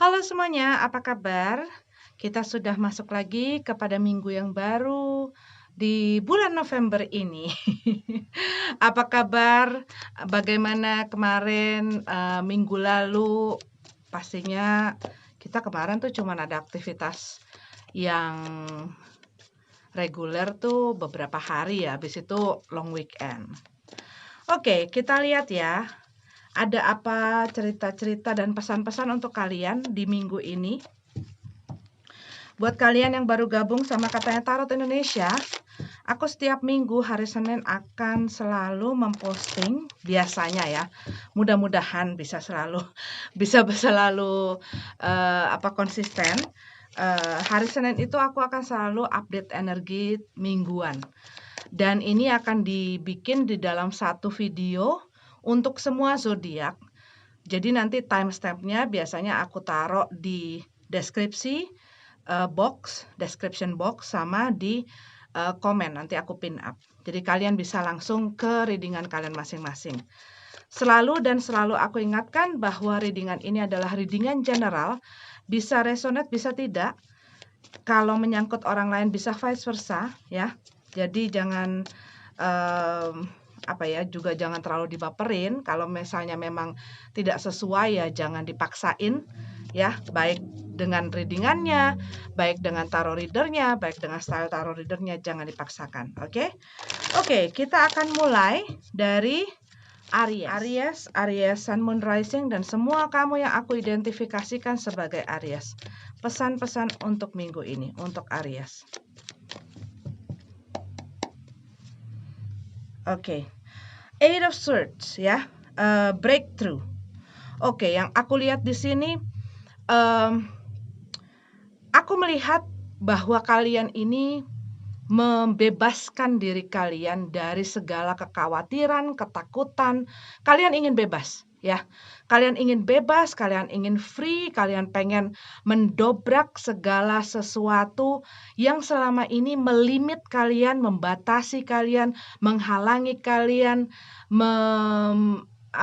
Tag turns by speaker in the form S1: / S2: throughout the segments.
S1: Halo semuanya, apa kabar? Kita sudah masuk lagi kepada minggu yang baru di bulan November ini. Apa kabar? Bagaimana kemarin, minggu lalu? Pastinya kita kemarin tuh cuman ada aktivitas yang reguler tuh beberapa hari ya, habis itu long weekend. Oke, kita lihat ya, ada apa cerita-cerita dan pesan-pesan untuk kalian di minggu ini. Buat kalian yang baru gabung sama Katanya Tarot Indonesia, aku setiap minggu hari Senin akan selalu memposting, biasanya ya, mudah-mudahan bisa selalu konsisten. Hari Senin itu aku akan selalu update energi mingguan. Dan ini akan dibikin di dalam satu video untuk semua zodiak. Jadi nanti timestamp-nya biasanya aku taruh di deskripsi description box sama di komen, nanti aku pin up. Jadi kalian bisa langsung ke readingan kalian masing-masing. Selalu aku ingatkan bahwa readingan ini adalah readingan general, bisa resonate, bisa tidak. Kalau menyangkut orang lain bisa vice versa, ya. Jadi jangan juga jangan terlalu dibaperin. Kalau misalnya memang tidak sesuai ya jangan dipaksain, ya, baik dengan readingannya, baik dengan tarot readernya, baik dengan style tarot readernya, jangan dipaksakan. Oke, kita akan mulai dari Aries, Sun, Moon, Rising, dan semua kamu yang aku identifikasikan sebagai Aries. Pesan-pesan untuk minggu ini, untuk Aries. Oke, Eight of Swords ya, breakthrough. Oke, yang aku lihat di sini, aku melihat bahwa kalian ini membebaskan diri kalian dari segala kekhawatiran, ketakutan. Kalian ingin bebas, ya. Kalian ingin bebas, kalian ingin free, kalian pengen mendobrak segala sesuatu yang selama ini melimit kalian, membatasi kalian, menghalangi kalian,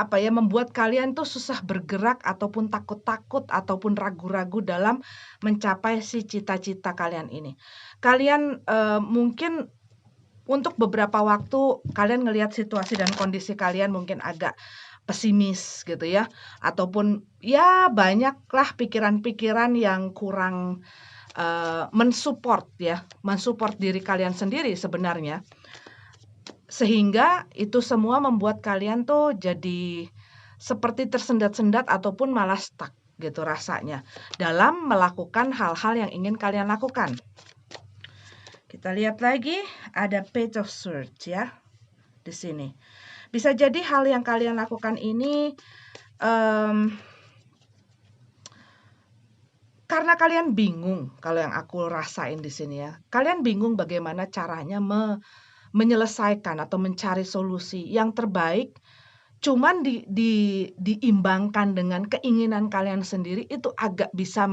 S1: membuat kalian tuh susah bergerak ataupun takut-takut ataupun ragu-ragu dalam mencapai si cita-cita kalian ini. Kalian mungkin untuk beberapa waktu kalian ngelihat situasi dan kondisi kalian mungkin agak pesimis gitu ya, ataupun ya banyaklah pikiran-pikiran yang kurang mensupport diri kalian sendiri sebenarnya. Sehingga itu semua membuat kalian tuh jadi seperti tersendat-sendat ataupun malah stuck gitu rasanya dalam melakukan hal-hal yang ingin kalian lakukan. Kita lihat lagi ada Page of Swords ya di sini. Bisa jadi hal yang kalian lakukan ini karena kalian bingung, kalau yang aku rasain di sini ya. Kalian bingung bagaimana caranya menyelesaikan atau mencari solusi yang terbaik, cuman diimbangkan dengan keinginan kalian sendiri itu agak bisa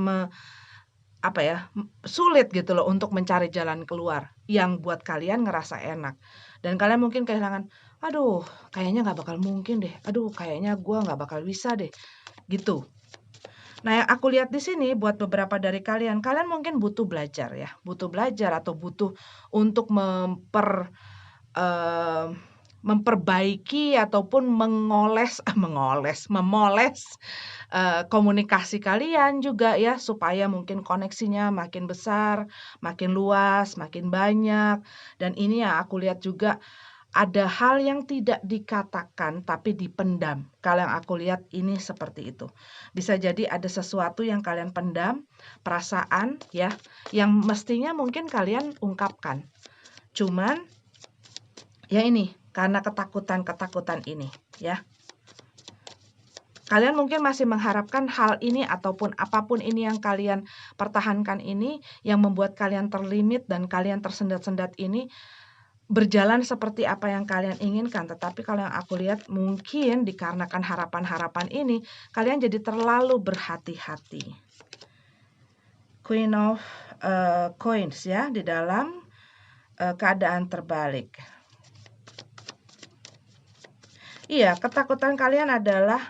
S1: sulit gitu loh untuk mencari jalan keluar yang buat kalian ngerasa enak. Dan kalian mungkin kehilangan, aduh kayaknya nggak bakal mungkin deh, aduh kayaknya gue nggak bakal bisa deh, gitu. Nah yang aku lihat di sini buat beberapa dari kalian, kalian mungkin butuh belajar ya, butuh belajar atau butuh untuk memperbaiki ataupun memoles komunikasi kalian juga ya, supaya mungkin koneksinya makin besar, makin luas, makin banyak. Dan ini ya aku lihat juga ada hal yang tidak dikatakan tapi dipendam. Kalau yang aku lihat ini seperti itu. Bisa jadi ada sesuatu yang kalian pendam, perasaan ya, yang mestinya mungkin kalian ungkapkan. Cuman ya ini karena ketakutan ini ya. Kalian mungkin masih mengharapkan hal ini ataupun apapun ini yang kalian pertahankan ini yang membuat kalian terlimit dan kalian tersendat-sendat ini berjalan seperti apa yang kalian inginkan. Tetapi kalau yang aku lihat mungkin dikarenakan harapan-harapan ini kalian jadi terlalu berhati-hati. Queen of Coins ya di dalam keadaan terbalik. Iya, ketakutan kalian adalah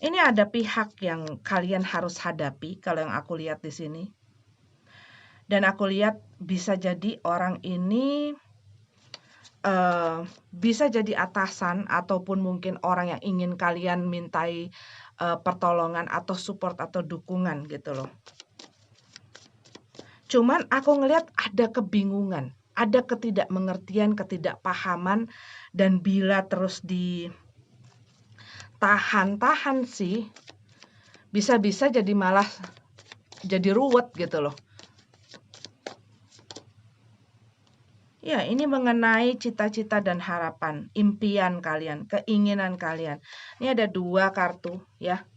S1: Ini ada pihak yang kalian harus hadapi kalau yang aku lihat di sini. Dan aku lihat bisa jadi orang ini bisa jadi atasan ataupun mungkin orang yang ingin kalian mintai pertolongan atau support atau dukungan gitu loh. Cuman aku ngelihat ada kebingungan, ada ketidakmengertian, ketidakpahaman, dan bila terus ditahan-tahan sih, bisa-bisa jadi malah jadi ruwet gitu loh. Ya, ini mengenai cita-cita dan harapan, impian kalian, keinginan kalian. Ini ada 2 kartu ya.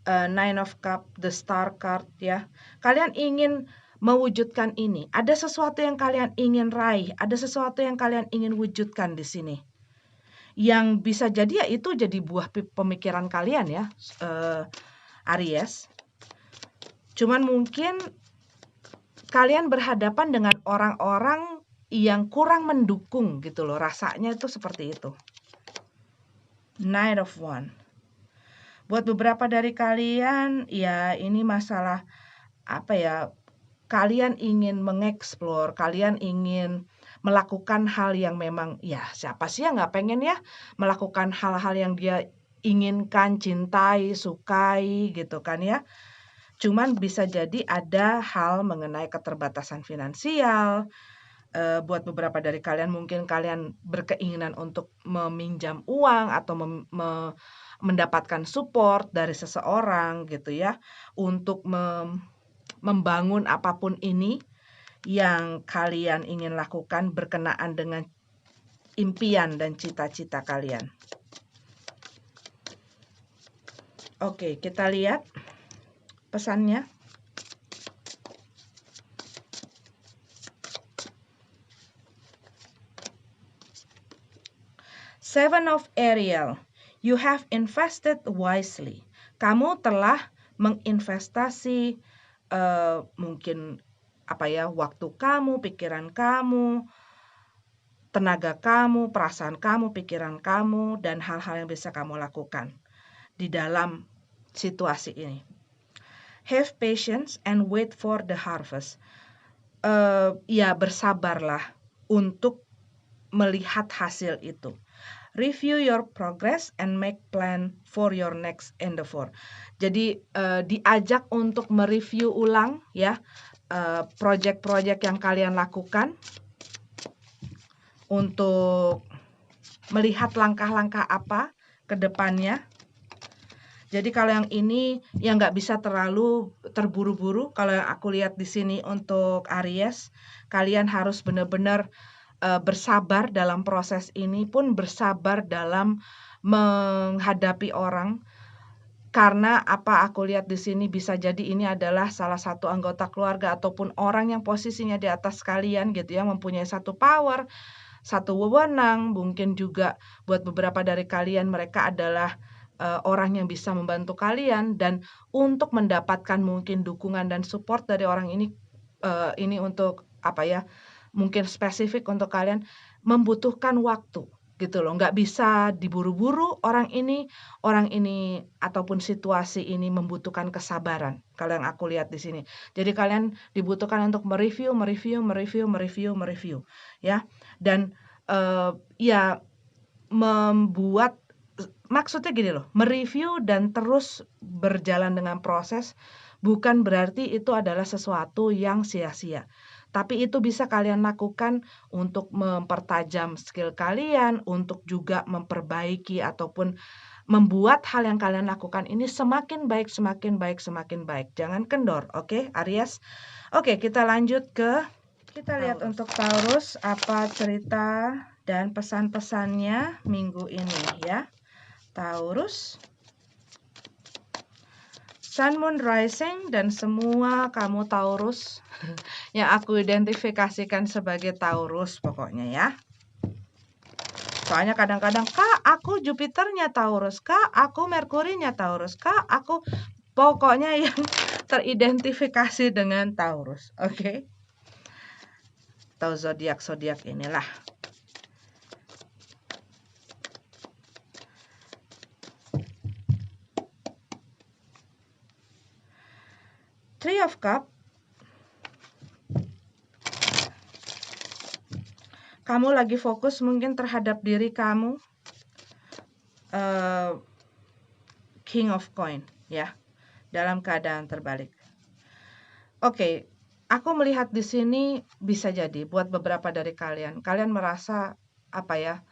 S1: Nine of Cup, the Star card ya. Kalian ingin mewujudkan ini. Ada sesuatu yang kalian ingin raih, ada sesuatu yang kalian ingin wujudkan di sini. Yang bisa jadi ya itu jadi buah pemikiran kalian ya, Aries. Cuman mungkin kalian berhadapan dengan orang-orang yang kurang mendukung gitu loh. Rasanya itu seperti itu. Knight of Wands. Buat beberapa dari kalian, ya ini masalah apa ya, kalian ingin mengeksplor, kalian ingin melakukan hal yang memang, ya siapa sih yang nggak pengen ya melakukan hal-hal yang dia inginkan, cintai, sukai gitu kan ya. Cuman bisa jadi ada hal mengenai keterbatasan finansial. Buat beberapa dari kalian mungkin kalian berkeinginan untuk meminjam uang atau mendapatkan support dari seseorang gitu ya, untuk membangun apapun ini yang kalian ingin lakukan berkenaan dengan impian dan cita-cita kalian. Oke, kita lihat pesannya. Seven of Ariel, you have invested wisely. Kamu telah menginvestasi mungkin apa ya, waktu kamu, pikiran kamu, tenaga kamu, perasaan kamu, pikiran kamu, dan hal-hal yang bisa kamu lakukan di dalam situasi ini. Have patience and wait for the harvest. Ya bersabarlah untuk melihat hasil itu. Review your progress and make plan for your next endeavor. Jadi diajak untuk mereview ulang ya project-project yang kalian lakukan untuk melihat langkah-langkah apa ke depannya. Jadi kalau yang ini yang nggak bisa terlalu terburu-buru. Kalau yang aku lihat di sini untuk Aries, kalian harus benar-benar bersabar dalam proses ini, pun bersabar dalam menghadapi orang. Karena apa aku lihat di sini bisa jadi ini adalah salah satu anggota keluarga ataupun orang yang posisinya di atas kalian gitu ya, mempunyai satu power, satu wewenang. Mungkin juga buat beberapa dari kalian mereka adalah orang yang bisa membantu kalian, dan untuk mendapatkan mungkin dukungan dan support dari orang ini untuk apa ya, mungkin spesifik untuk kalian membutuhkan waktu gitu loh. Nggak bisa diburu-buru orang ini ataupun situasi ini membutuhkan kesabaran kalau yang aku lihat di sini. Jadi kalian dibutuhkan untuk mereview ya, dan ya membuat, maksudnya gini loh, mereview dan terus berjalan dengan proses bukan berarti itu adalah sesuatu yang sia-sia. Tapi itu bisa kalian lakukan untuk mempertajam skill kalian, untuk juga memperbaiki ataupun membuat hal yang kalian lakukan ini semakin baik, semakin baik, semakin baik. Jangan kendor, oke, Aries? Oke, kita lanjut kita lihat untuk Taurus, apa cerita dan pesan-pesannya minggu ini ya. Taurus, Sun, Moon, Rising, dan semua kamu Taurus yang aku identifikasikan sebagai Taurus pokoknya ya. Soalnya kadang-kadang, Kak, aku Jupiternya Taurus, Kak, aku Merkurinya Taurus, Kak, aku pokoknya yang teridentifikasi dengan Taurus, oke? Atau zodiak-zodiak inilah. Three of Cup, kamu lagi fokus mungkin terhadap diri kamu. King of Coin, ya, dalam keadaan terbalik. Oke, aku melihat di sini bisa jadi buat beberapa dari kalian merasa apa ya?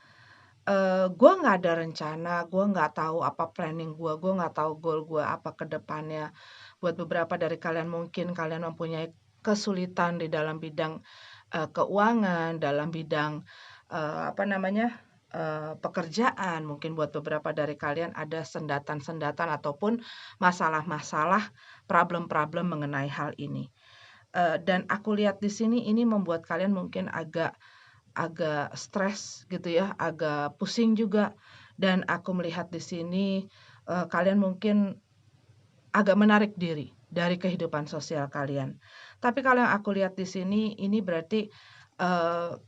S1: Gue nggak ada rencana, gue nggak tahu apa planning gue nggak tahu goal gue apa ke depannya. Buat beberapa dari kalian mungkin kalian mempunyai kesulitan di dalam bidang keuangan, dalam bidang pekerjaan. Mungkin buat beberapa dari kalian ada sendatan-sendatan ataupun masalah-masalah, problem-problem mengenai hal ini. Dan aku lihat di sini ini membuat kalian mungkin agak stres gitu ya, agak pusing juga. Dan aku melihat di sini kalian mungkin agak menarik diri dari kehidupan sosial kalian. Tapi kalau yang aku lihat di sini ini berarti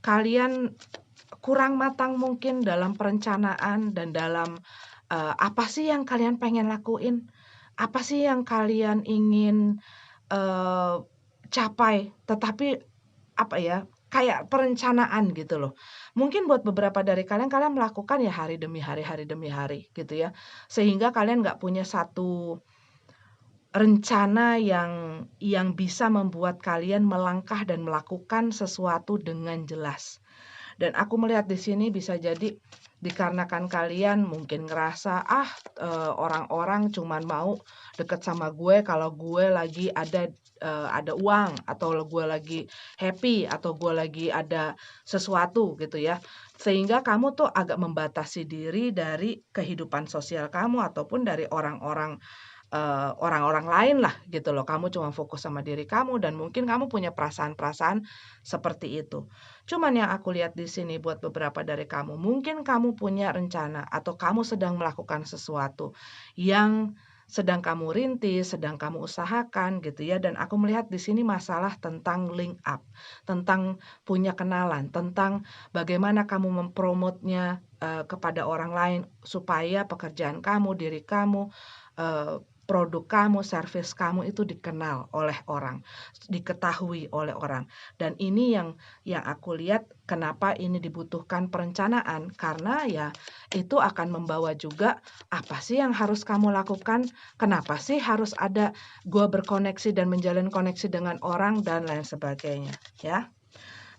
S1: kalian kurang matang mungkin dalam perencanaan dan dalam apa sih yang kalian pengen lakuin? Apa sih yang kalian ingin capai? Tetapi apa ya, kayak perencanaan gitu loh. Mungkin buat beberapa dari kalian melakukan ya hari demi hari gitu ya. Sehingga kalian nggak punya satu rencana yang bisa membuat kalian melangkah dan melakukan sesuatu dengan jelas. Dan aku melihat di sini bisa jadi dikarenakan kalian mungkin ngerasa, orang-orang cuman mau deket sama gue kalau gue lagi ada uang, atau gue lagi happy, atau gue lagi ada sesuatu gitu ya. Sehingga kamu tuh agak membatasi diri dari kehidupan sosial kamu ataupun dari orang-orang lain lah gitu loh. Kamu cuma fokus sama diri kamu dan mungkin kamu punya perasaan-perasaan seperti itu. Cuman yang aku lihat di sini buat beberapa dari kamu, mungkin kamu punya rencana atau kamu sedang melakukan sesuatu yang sedang kamu rintis, sedang kamu usahakan gitu ya. Dan aku melihat di sini masalah tentang link up, tentang punya kenalan, tentang bagaimana kamu mempromotnya kepada orang lain supaya pekerjaan kamu, diri kamu, produk kamu, servis kamu itu dikenal oleh orang, diketahui oleh orang. Dan ini yang aku lihat kenapa ini dibutuhkan perencanaan, karena ya itu akan membawa juga apa sih yang harus kamu lakukan, kenapa sih harus ada gua berkoneksi dan menjalin koneksi dengan orang dan lain sebagainya, ya.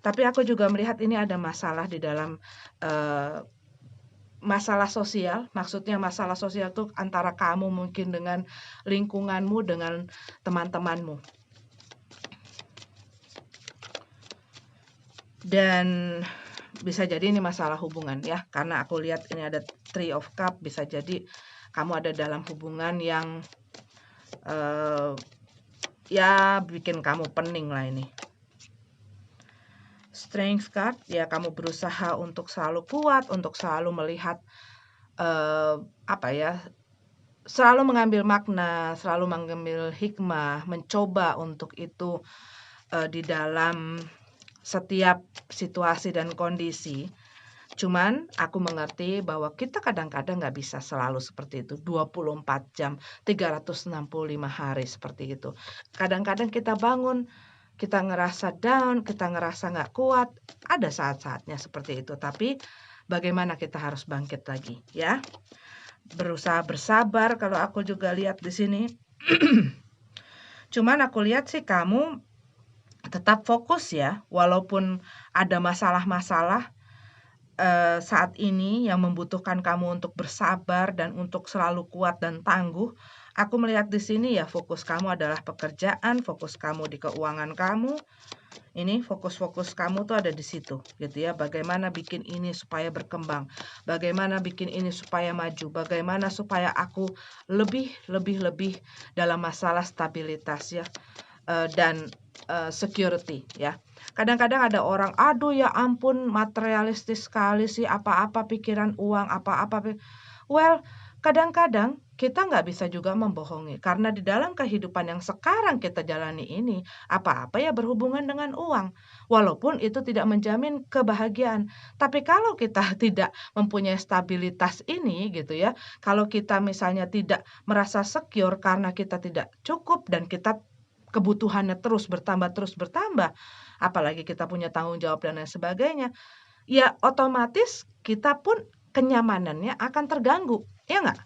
S1: Tapi aku juga melihat ini ada masalah di dalam masalah sosial, maksudnya masalah sosial tuh antara kamu mungkin dengan lingkunganmu, dengan teman-temanmu. Dan bisa jadi ini masalah hubungan ya, karena aku lihat ini ada Three of Cup, bisa jadi kamu ada dalam hubungan yang ya bikin kamu pening lah ini. Strength card, ya kamu berusaha untuk selalu kuat, untuk selalu melihat selalu mengambil makna, selalu mengambil hikmah, mencoba untuk itu di dalam setiap situasi dan kondisi. Cuman aku mengerti bahwa kita kadang-kadang nggak bisa selalu seperti itu, 24 jam, 365 hari seperti itu. Kadang-kadang kita bangun, kita ngerasa down, kita ngerasa nggak kuat, ada saat-saatnya seperti itu. Tapi bagaimana kita harus bangkit lagi, ya? Berusaha bersabar kalau aku juga lihat di sini. Cuman aku lihat sih kamu tetap fokus ya, walaupun ada masalah-masalah saat ini yang membutuhkan kamu untuk bersabar dan untuk selalu kuat dan tangguh. Aku melihat di sini ya fokus kamu adalah pekerjaan, fokus kamu di keuangan kamu. Ini fokus-fokus kamu tuh ada di situ gitu ya. Bagaimana bikin ini supaya berkembang, bagaimana bikin ini supaya maju, bagaimana supaya aku lebih dalam masalah stabilitas ya, dan security ya. Kadang-kadang ada orang, aduh ya ampun materialistis sekali sih, apa-apa pikiran uang, well, kadang-kadang kita nggak bisa juga membohongi, karena di dalam kehidupan yang sekarang kita jalani ini, apa-apa ya berhubungan dengan uang. Walaupun itu tidak menjamin kebahagiaan. Tapi kalau kita tidak mempunyai stabilitas ini gitu ya, kalau kita misalnya tidak merasa secure karena kita tidak cukup dan kita kebutuhannya terus bertambah, apalagi kita punya tanggung jawab dan lain sebagainya, ya otomatis kita pun kenyamanannya akan terganggu, ya nggak?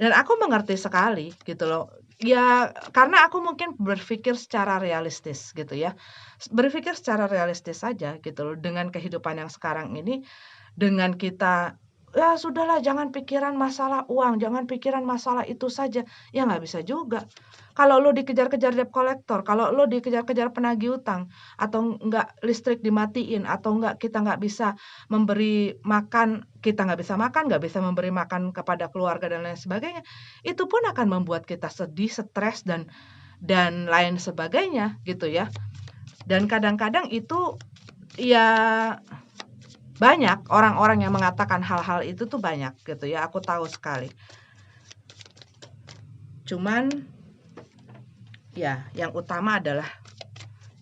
S1: Dan aku mengerti sekali gitu loh. Ya karena aku mungkin berpikir secara realistis gitu ya. Berpikir secara realistis saja gitu loh dengan kehidupan yang sekarang ini, dengan kita, "Ya sudahlah jangan pikiran masalah uang, jangan pikiran masalah itu saja." Ya nggak bisa juga. Kalau lo dikejar-kejar debt collector, kalau lo dikejar-kejar penagih utang, atau enggak listrik dimatiin, atau enggak kita nggak bisa memberi makan, nggak bisa memberi makan kepada keluarga dan lain sebagainya, itu pun akan membuat kita sedih, stres, dan lain sebagainya gitu ya. Dan kadang-kadang itu ya banyak orang-orang yang mengatakan hal-hal itu tuh banyak gitu ya, aku tahu sekali. Cuman ya yang utama adalah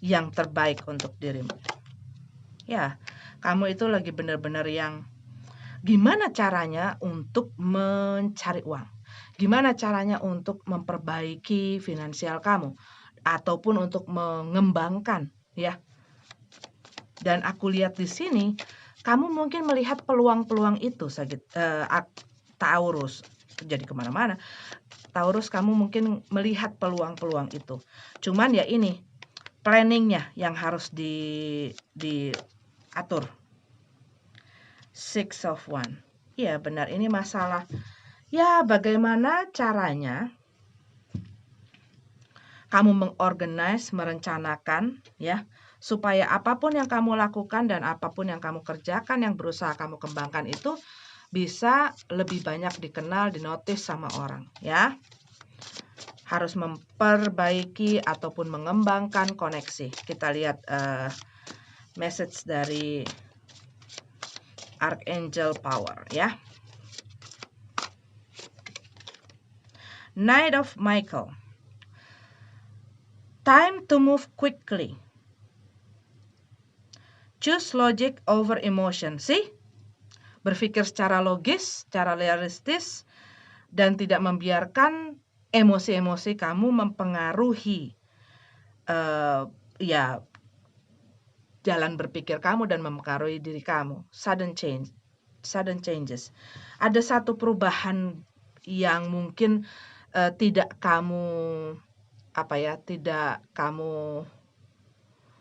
S1: yang terbaik untuk dirimu. Ya, kamu itu lagi benar-benar yang gimana caranya untuk mencari uang? Gimana caranya untuk memperbaiki finansial kamu ataupun untuk mengembangkan ya. Dan aku lihat di sini kamu mungkin melihat peluang-peluang itu Taurus. Jadi kemana-mana. Taurus, kamu mungkin melihat peluang-peluang itu. Cuman ya ini planningnya yang harus diatur. Six of Wands. Ya benar, ini masalah. Ya bagaimana caranya kamu mengorganize, merencanakan ya, supaya apapun yang kamu lakukan dan apapun yang kamu kerjakan, yang berusaha kamu kembangkan itu bisa lebih banyak dikenal, dinotis sama orang ya. Harus memperbaiki ataupun mengembangkan koneksi. Kita lihat message dari Archangel Power ya. Knight of Michael. Time to move quickly. Choose logic over emotion. See? Berpikir secara logis, secara realistis, dan tidak membiarkan emosi-emosi kamu mempengaruhi ya jalan berpikir kamu dan mempengaruhi diri kamu. Sudden changes. Ada satu perubahan yang mungkin tidak kamu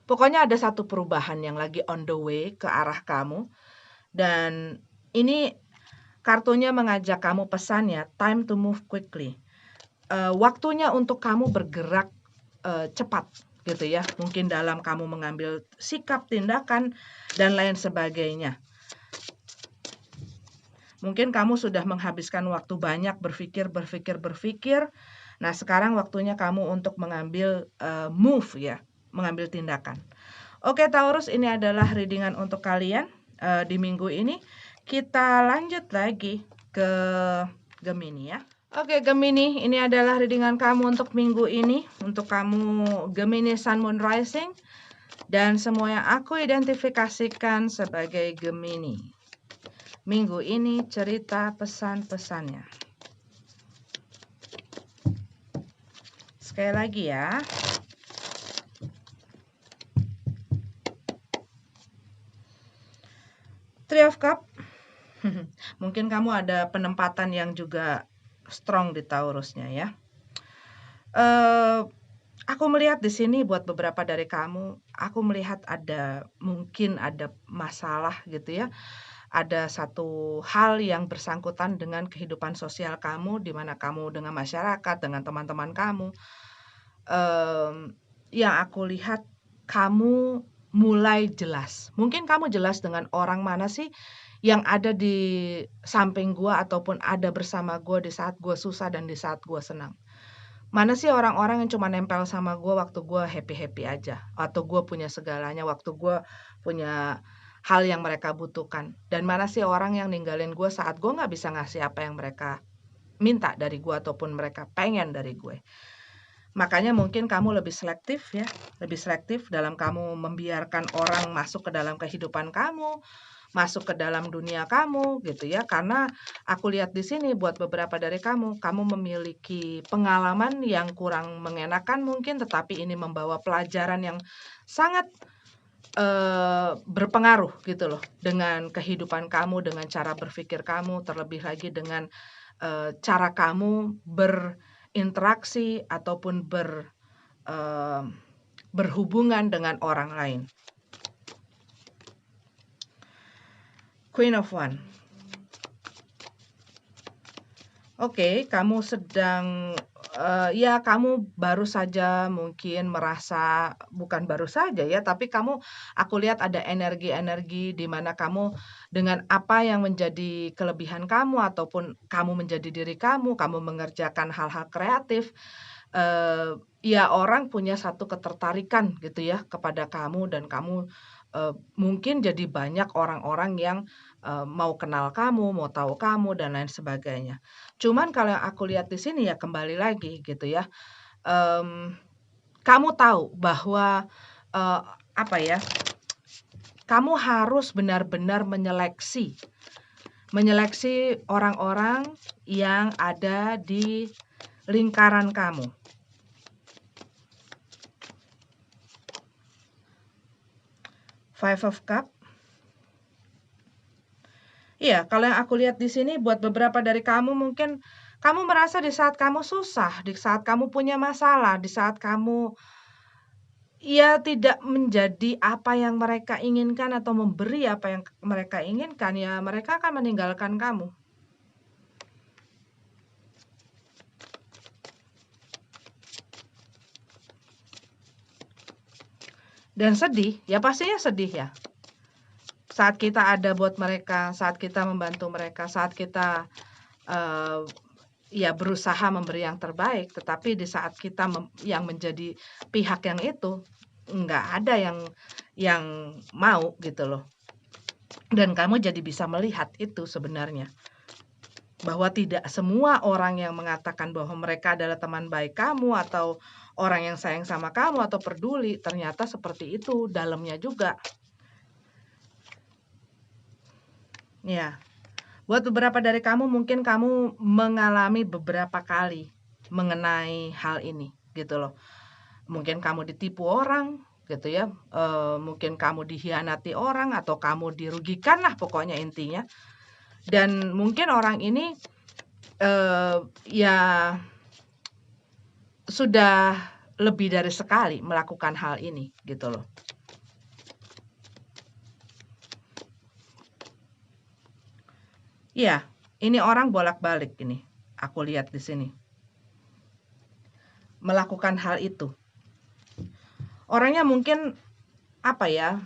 S1: pokoknya ada satu perubahan yang lagi on the way ke arah kamu. Dan ini kartunya mengajak kamu, pesannya time to move quickly. Waktunya untuk kamu bergerak cepat gitu ya. Mungkin dalam kamu mengambil sikap, tindakan, dan lain sebagainya. Mungkin kamu sudah menghabiskan waktu banyak berpikir. Nah sekarang waktunya kamu untuk mengambil move ya, mengambil tindakan. Oke Taurus, ini adalah readingan untuk kalian di minggu ini. Kita lanjut lagi ke Gemini ya. Oke Gemini, ini adalah readingan kamu untuk minggu ini. Untuk kamu Gemini Sun Moon Rising. Dan semua yang aku identifikasikan sebagai Gemini. Minggu ini cerita pesan-pesannya. Sekali lagi ya. Three of Cups. Mungkin kamu ada penempatan yang juga strong di Taurusnya ya. Aku melihat di sini buat beberapa dari kamu, aku melihat mungkin ada masalah gitu ya. Ada satu hal yang bersangkutan dengan kehidupan sosial kamu, di mana kamu dengan masyarakat, dengan teman-teman kamu. Yang aku lihat kamu mulai jelas. Mungkin kamu jelas dengan orang mana sih yang ada di samping gua ataupun ada bersama gua di saat gua susah dan di saat gua senang. Mana sih orang-orang yang cuma nempel sama gua waktu gua happy-happy aja, atau gua punya segalanya, waktu gua punya hal yang mereka butuhkan. Dan mana sih orang yang ninggalin gua saat gua nggak bisa ngasih apa yang mereka minta dari gua ataupun mereka pengen dari gue. Makanya mungkin kamu lebih selektif ya, lebih selektif dalam kamu membiarkan orang masuk ke dalam kehidupan kamu, masuk ke dalam dunia kamu gitu ya. Karena aku lihat di sini buat beberapa dari kamu memiliki pengalaman yang kurang mengenakan mungkin, tetapi ini membawa pelajaran yang sangat berpengaruh gitu loh dengan kehidupan kamu, dengan cara berpikir kamu, terlebih lagi dengan cara kamu berinteraksi ataupun berhubungan dengan orang lain. Queen of One. Oke, kamu sedang ya kamu baru saja mungkin merasa, bukan baru saja ya, tapi aku lihat ada energi-energi di mana kamu dengan apa yang menjadi kelebihan kamu ataupun kamu menjadi diri kamu mengerjakan hal-hal kreatif, ya orang punya satu ketertarikan gitu ya kepada kamu dan kamu, mungkin jadi banyak orang-orang yang, mau kenal kamu, mau tahu kamu dan lain sebagainya. Cuman kalau yang aku lihat di sini ya kembali lagi gitu ya, mmm, kamu tahu bahwa, eee, apa ya, kamu harus benar-benar menyeleksi orang-orang yang ada di lingkaran kamu. Five of Cup. Iya, kalau yang aku lihat di sini buat beberapa dari kamu mungkin kamu merasa di saat kamu susah, di saat kamu punya masalah, di saat kamu ya tidak menjadi apa yang mereka inginkan atau memberi apa yang mereka inginkan, ya mereka akan meninggalkan kamu. Dan sedih, ya pastinya sedih ya. Saat kita ada buat mereka, saat kita membantu mereka, saat kita ya berusaha memberi yang terbaik, tetapi di saat kita yang menjadi pihak yang itu, nggak ada yang mau gitu loh. Dan kamu jadi bisa melihat itu sebenarnya. Bahwa tidak semua orang yang mengatakan bahwa mereka adalah teman baik kamu atau orang yang sayang sama kamu atau peduli, ternyata seperti itu dalamnya juga. Ya. Buat beberapa dari kamu mungkin kamu mengalami beberapa kali mengenai hal ini gitu loh. Mungkin kamu ditipu orang gitu ya, mungkin kamu dikhianati orang atau kamu dirugikan lah pokoknya intinya. Dan mungkin orang ini ya sudah lebih dari sekali melakukan hal ini gitu loh. Iya, ini orang bolak-balik ini. Aku lihat di sini. Melakukan hal itu. Orangnya mungkin apa ya?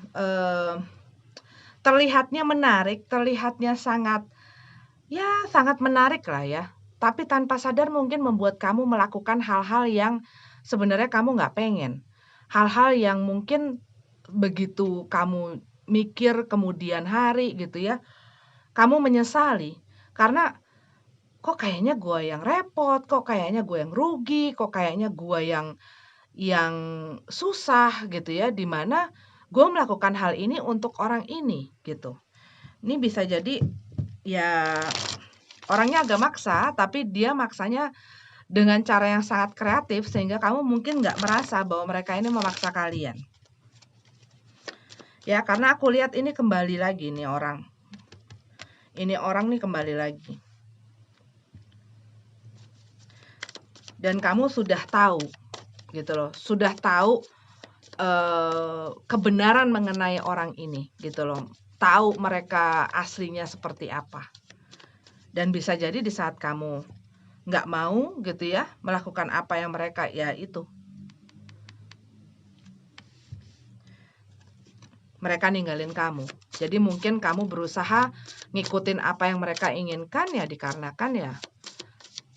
S1: Terlihatnya menarik, terlihatnya sangat menarik lah ya. Tapi tanpa sadar mungkin membuat kamu melakukan hal-hal yang sebenarnya kamu nggak pengen. Hal-hal yang mungkin begitu kamu mikir kemudian hari gitu ya, kamu menyesali. Karena kok kayaknya gue yang repot, kok kayaknya gue yang rugi, kok kayaknya gue yang susah gitu ya, di mana gue melakukan hal ini untuk orang ini gitu. Ini bisa jadi ya orangnya agak maksa, tapi dia maksanya dengan cara yang sangat kreatif sehingga kamu mungkin nggak merasa bahwa mereka ini memaksa kalian. Ya, karena aku lihat ini kembali lagi nih orang. Ini orang nih kembali lagi. Dan kamu sudah tahu gitu loh, sudah tahu kebenaran mengenai orang ini gitu loh. Tahu mereka aslinya seperti apa. Dan bisa jadi di saat kamu nggak mau gitu ya melakukan apa yang mereka, ya itu. Mereka ninggalin kamu. Jadi mungkin kamu berusaha ngikutin apa yang mereka inginkan ya dikarenakan ya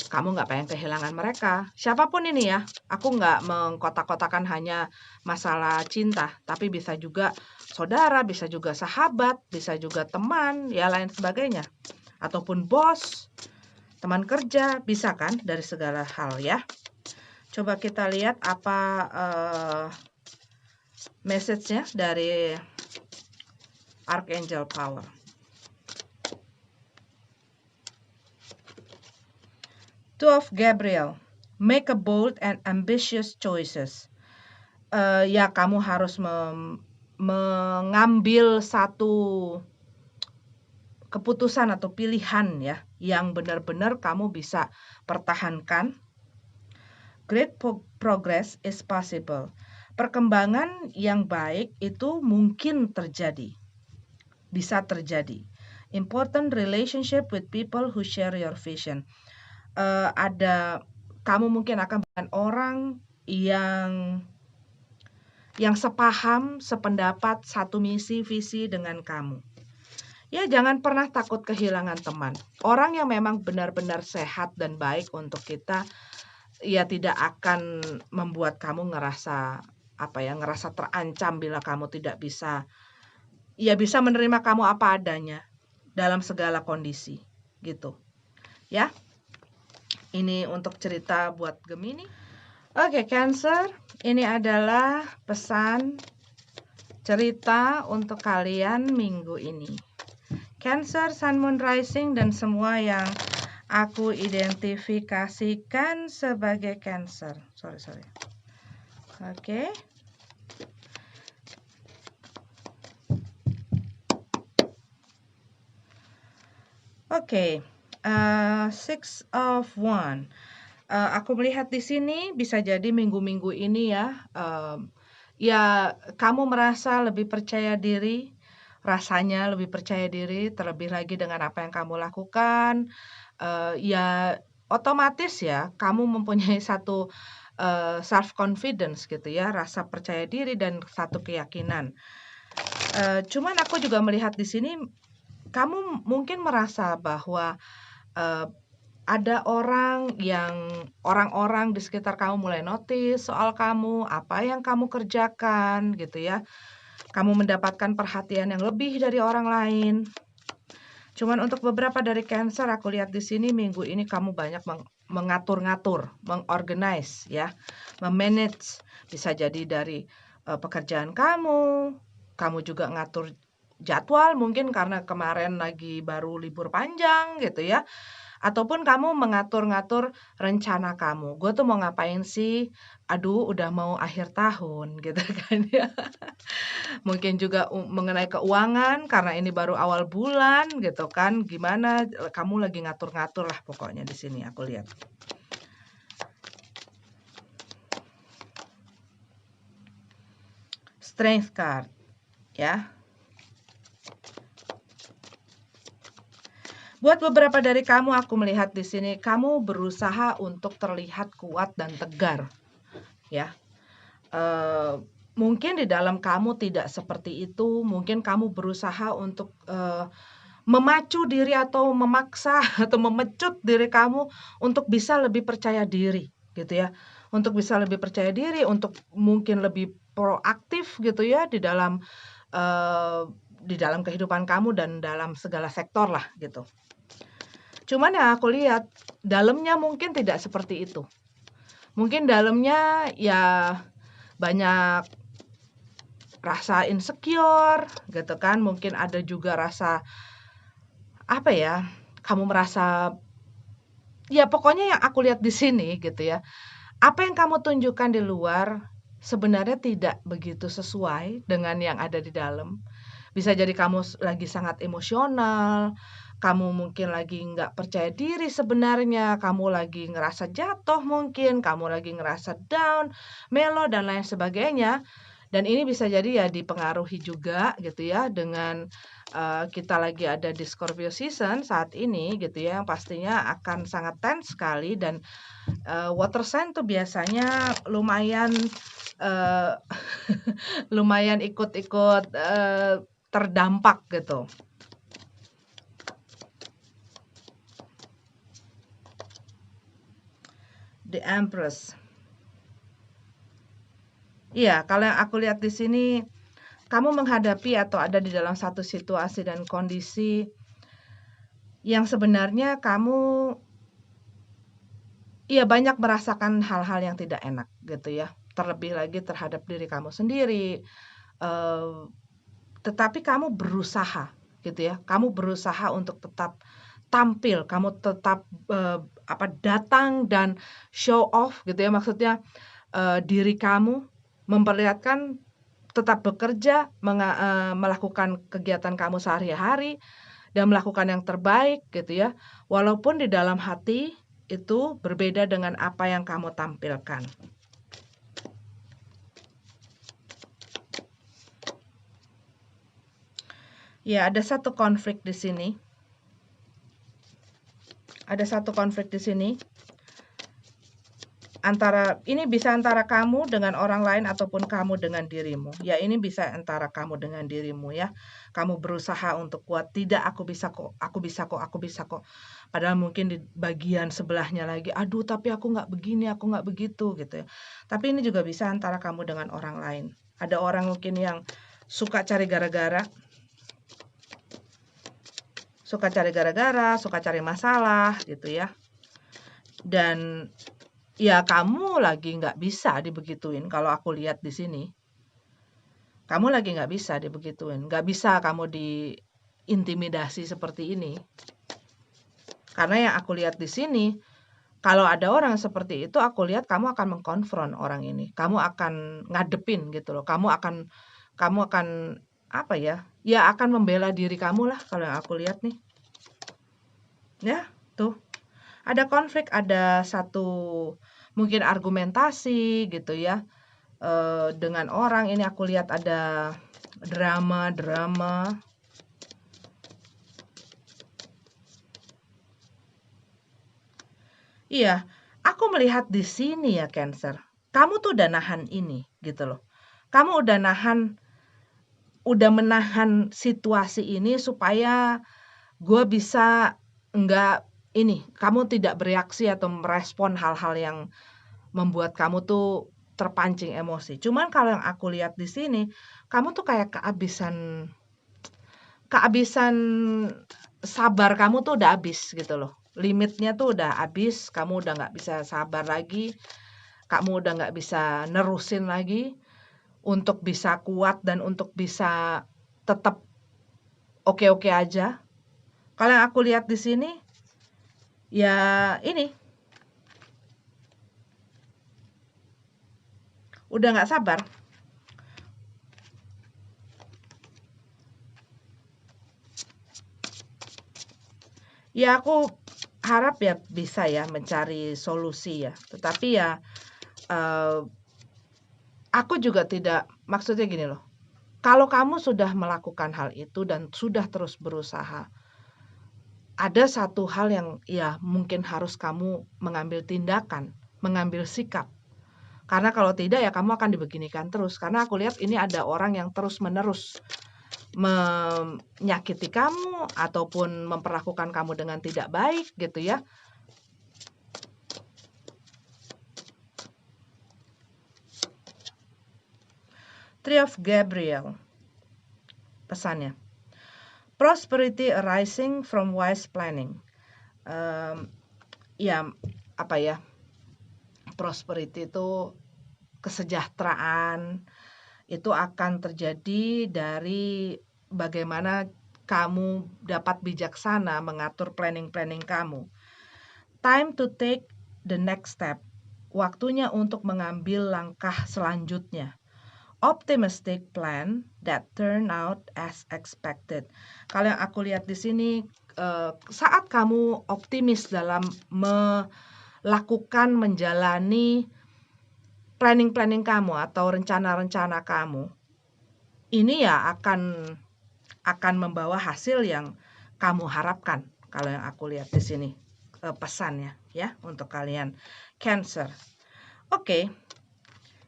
S1: kamu nggak pengen kehilangan mereka. Siapapun ini ya, aku nggak mengkotak-kotakan hanya masalah cinta, tapi bisa juga saudara, bisa juga sahabat, bisa juga teman, ya lain sebagainya. Ataupun bos, teman kerja, bisa kan dari segala hal ya. Coba kita lihat apa message-nya dari Archangel Power. Two of Gabriel, make a bold and ambitious choices. Ya, kamu harus mengambil satu keputusan atau pilihan ya, yang benar-benar kamu bisa pertahankan. Great progress is possible. Perkembangan yang baik itu mungkin terjadi, bisa terjadi. Important relationship with people who share your vision. Kamu mungkin akan dengan orang yang sepaham, sependapat, satu misi, visi dengan kamu. Ya, jangan pernah takut kehilangan teman. Orang yang memang benar-benar sehat dan baik untuk kita, ya tidak akan membuat kamu ngerasa terancam bila kamu tidak bisa menerima kamu apa adanya dalam segala kondisi, gitu. Ya. Ini untuk cerita buat Gemini. Oke, Cancer, ini adalah pesan cerita untuk kalian minggu ini. Cancer, Sun, Moon, Rising, dan semua yang aku identifikasikan sebagai Cancer. Sorry. Oke. Six of Wands. Aku melihat di sini bisa jadi minggu-minggu ini ya, ya kamu merasa lebih percaya diri, rasanya lebih percaya diri, terlebih lagi dengan apa yang kamu lakukan. Ya otomatis ya kamu mempunyai satu self confidence gitu ya, rasa percaya diri dan satu keyakinan. Cuman aku juga melihat di sini kamu mungkin merasa bahwa ada orang-orang di sekitar kamu mulai notice soal kamu, apa yang kamu kerjakan gitu ya. Kamu mendapatkan perhatian yang lebih dari orang lain. Cuman untuk beberapa dari Cancer aku lihat di sini minggu ini kamu banyak mengatur-ngatur, mengorganize ya, memanage. Bisa jadi dari pekerjaan kamu juga ngatur jadwal mungkin karena kemarin lagi baru libur panjang gitu ya. Ataupun kamu mengatur-ngatur rencana kamu. Gue tuh mau ngapain sih? Aduh, udah mau akhir tahun gitu kan ya. Mungkin juga mengenai keuangan karena ini baru awal bulan gitu kan. Gimana kamu lagi ngatur-ngatur lah pokoknya di sini aku lihat. Strength card ya. Buat beberapa dari kamu aku melihat di sini kamu berusaha untuk terlihat kuat dan tegar. Ya. Mungkin di dalam kamu tidak seperti itu, mungkin kamu berusaha untuk memacu diri atau memaksa atau memecut diri kamu untuk bisa lebih percaya diri gitu ya. Untuk bisa lebih percaya diri, untuk mungkin lebih proaktif gitu ya di dalam kehidupan kamu dan dalam segala sektor lah gitu. Cuman yang aku lihat dalamnya mungkin tidak seperti itu. Mungkin dalamnya ya banyak rasa insecure gitu kan, mungkin ada juga rasa kamu merasa ya pokoknya yang aku lihat di sini gitu ya. Apa yang kamu tunjukkan di luar sebenarnya tidak begitu sesuai dengan yang ada di dalam. Bisa jadi kamu lagi sangat emosional, kamu mungkin lagi nggak percaya diri sebenarnya, kamu lagi ngerasa jatuh mungkin, kamu lagi ngerasa down, melo dan lain sebagainya. Dan ini bisa jadi ya dipengaruhi juga gitu ya dengan kita lagi ada di Scorpio season saat ini gitu ya, yang pastinya akan sangat tense sekali dan water sign tuh biasanya lumayan lumayan ikut-ikut terdampak gitu. The Empress. Iya, kalau yang aku lihat di sini kamu menghadapi atau ada di dalam satu situasi dan kondisi yang sebenarnya kamu iya banyak merasakan hal-hal yang tidak enak gitu ya, terlebih lagi terhadap diri kamu sendiri, eee, tetapi kamu berusaha gitu ya, kamu berusaha untuk tetap tampil, kamu tetap, datang dan show off gitu ya, maksudnya, diri kamu, memperlihatkan tetap bekerja, melakukan kegiatan kamu sehari-hari, dan melakukan yang terbaik gitu ya, walaupun di dalam hati itu berbeda dengan apa yang kamu tampilkan. Ya, ada satu konflik di sini. Ada satu konflik di sini. Ini bisa antara kamu dengan orang lain ataupun kamu dengan dirimu. Ya, ini bisa antara kamu dengan dirimu ya. Kamu berusaha untuk kuat, tidak aku bisa kok, aku bisa kok, aku bisa kok. Padahal mungkin di bagian sebelahnya lagi, aduh tapi aku nggak begini, aku nggak begitu gitu ya. Tapi ini juga bisa antara kamu dengan orang lain. Ada orang mungkin yang suka cari gara-gara, suka cari masalah gitu ya. Dan ya kamu lagi nggak bisa dibegituin kalau aku lihat di sini. Kamu lagi nggak bisa dibegituin, nggak bisa kamu diintimidasi seperti ini. Karena yang aku lihat di sini, kalau ada orang seperti itu, aku lihat kamu akan mengkonfront orang ini. Kamu akan ngadepin gitu loh. Kamu akan apa ya? Ya akan membela diri kamu lah kalau yang aku lihat nih. Ya, tuh. Ada konflik, ada satu mungkin argumentasi gitu ya. Dengan orang ini aku lihat ada drama. Iya, aku melihat di sini ya Cancer. Kamu tuh udah nahan ini gitu loh. Kamu udah menahan situasi ini supaya gue bisa enggak ini, kamu tidak bereaksi atau merespon hal-hal yang membuat kamu tuh terpancing emosi. Cuman kalau yang aku lihat di sini, kamu tuh kayak kehabisan sabar kamu tuh udah habis gitu loh. Limitnya tuh udah habis, kamu udah nggak bisa sabar lagi, kamu udah nggak bisa nerusin lagi untuk bisa kuat dan untuk bisa tetap oke-oke aja. Kalau yang aku lihat di sini, ya ini udah nggak sabar. Ya aku harap ya bisa ya mencari solusi ya. Tetapi ya eh, aku juga tidak, maksudnya gini loh. Kalau kamu sudah melakukan hal itu dan sudah terus berusaha, ada satu hal yang ya mungkin harus kamu mengambil tindakan, mengambil sikap. Karena kalau tidak ya kamu akan dibeginikan terus. Karena aku lihat ini ada orang yang terus-menerus menyakiti kamu ataupun memperlakukan kamu dengan tidak baik gitu ya. Three of Gabriel. Pesannya. Prosperity arising from wise planning. Ya, apa ya? Prosperity itu kesejahteraan itu akan terjadi dari bagaimana kamu dapat bijaksana mengatur planning-planning kamu. Time to take the next step. Waktunya untuk mengambil langkah selanjutnya. Optimistic plan that turn out as expected. Kalau yang aku lihat di sini, saat kamu optimis dalam melakukan, menjalani planning-planning kamu atau rencana-rencana kamu, ini ya akan membawa hasil yang kamu harapkan. Kalau yang aku lihat di sini pesannya ya untuk kalian Cancer. Oke.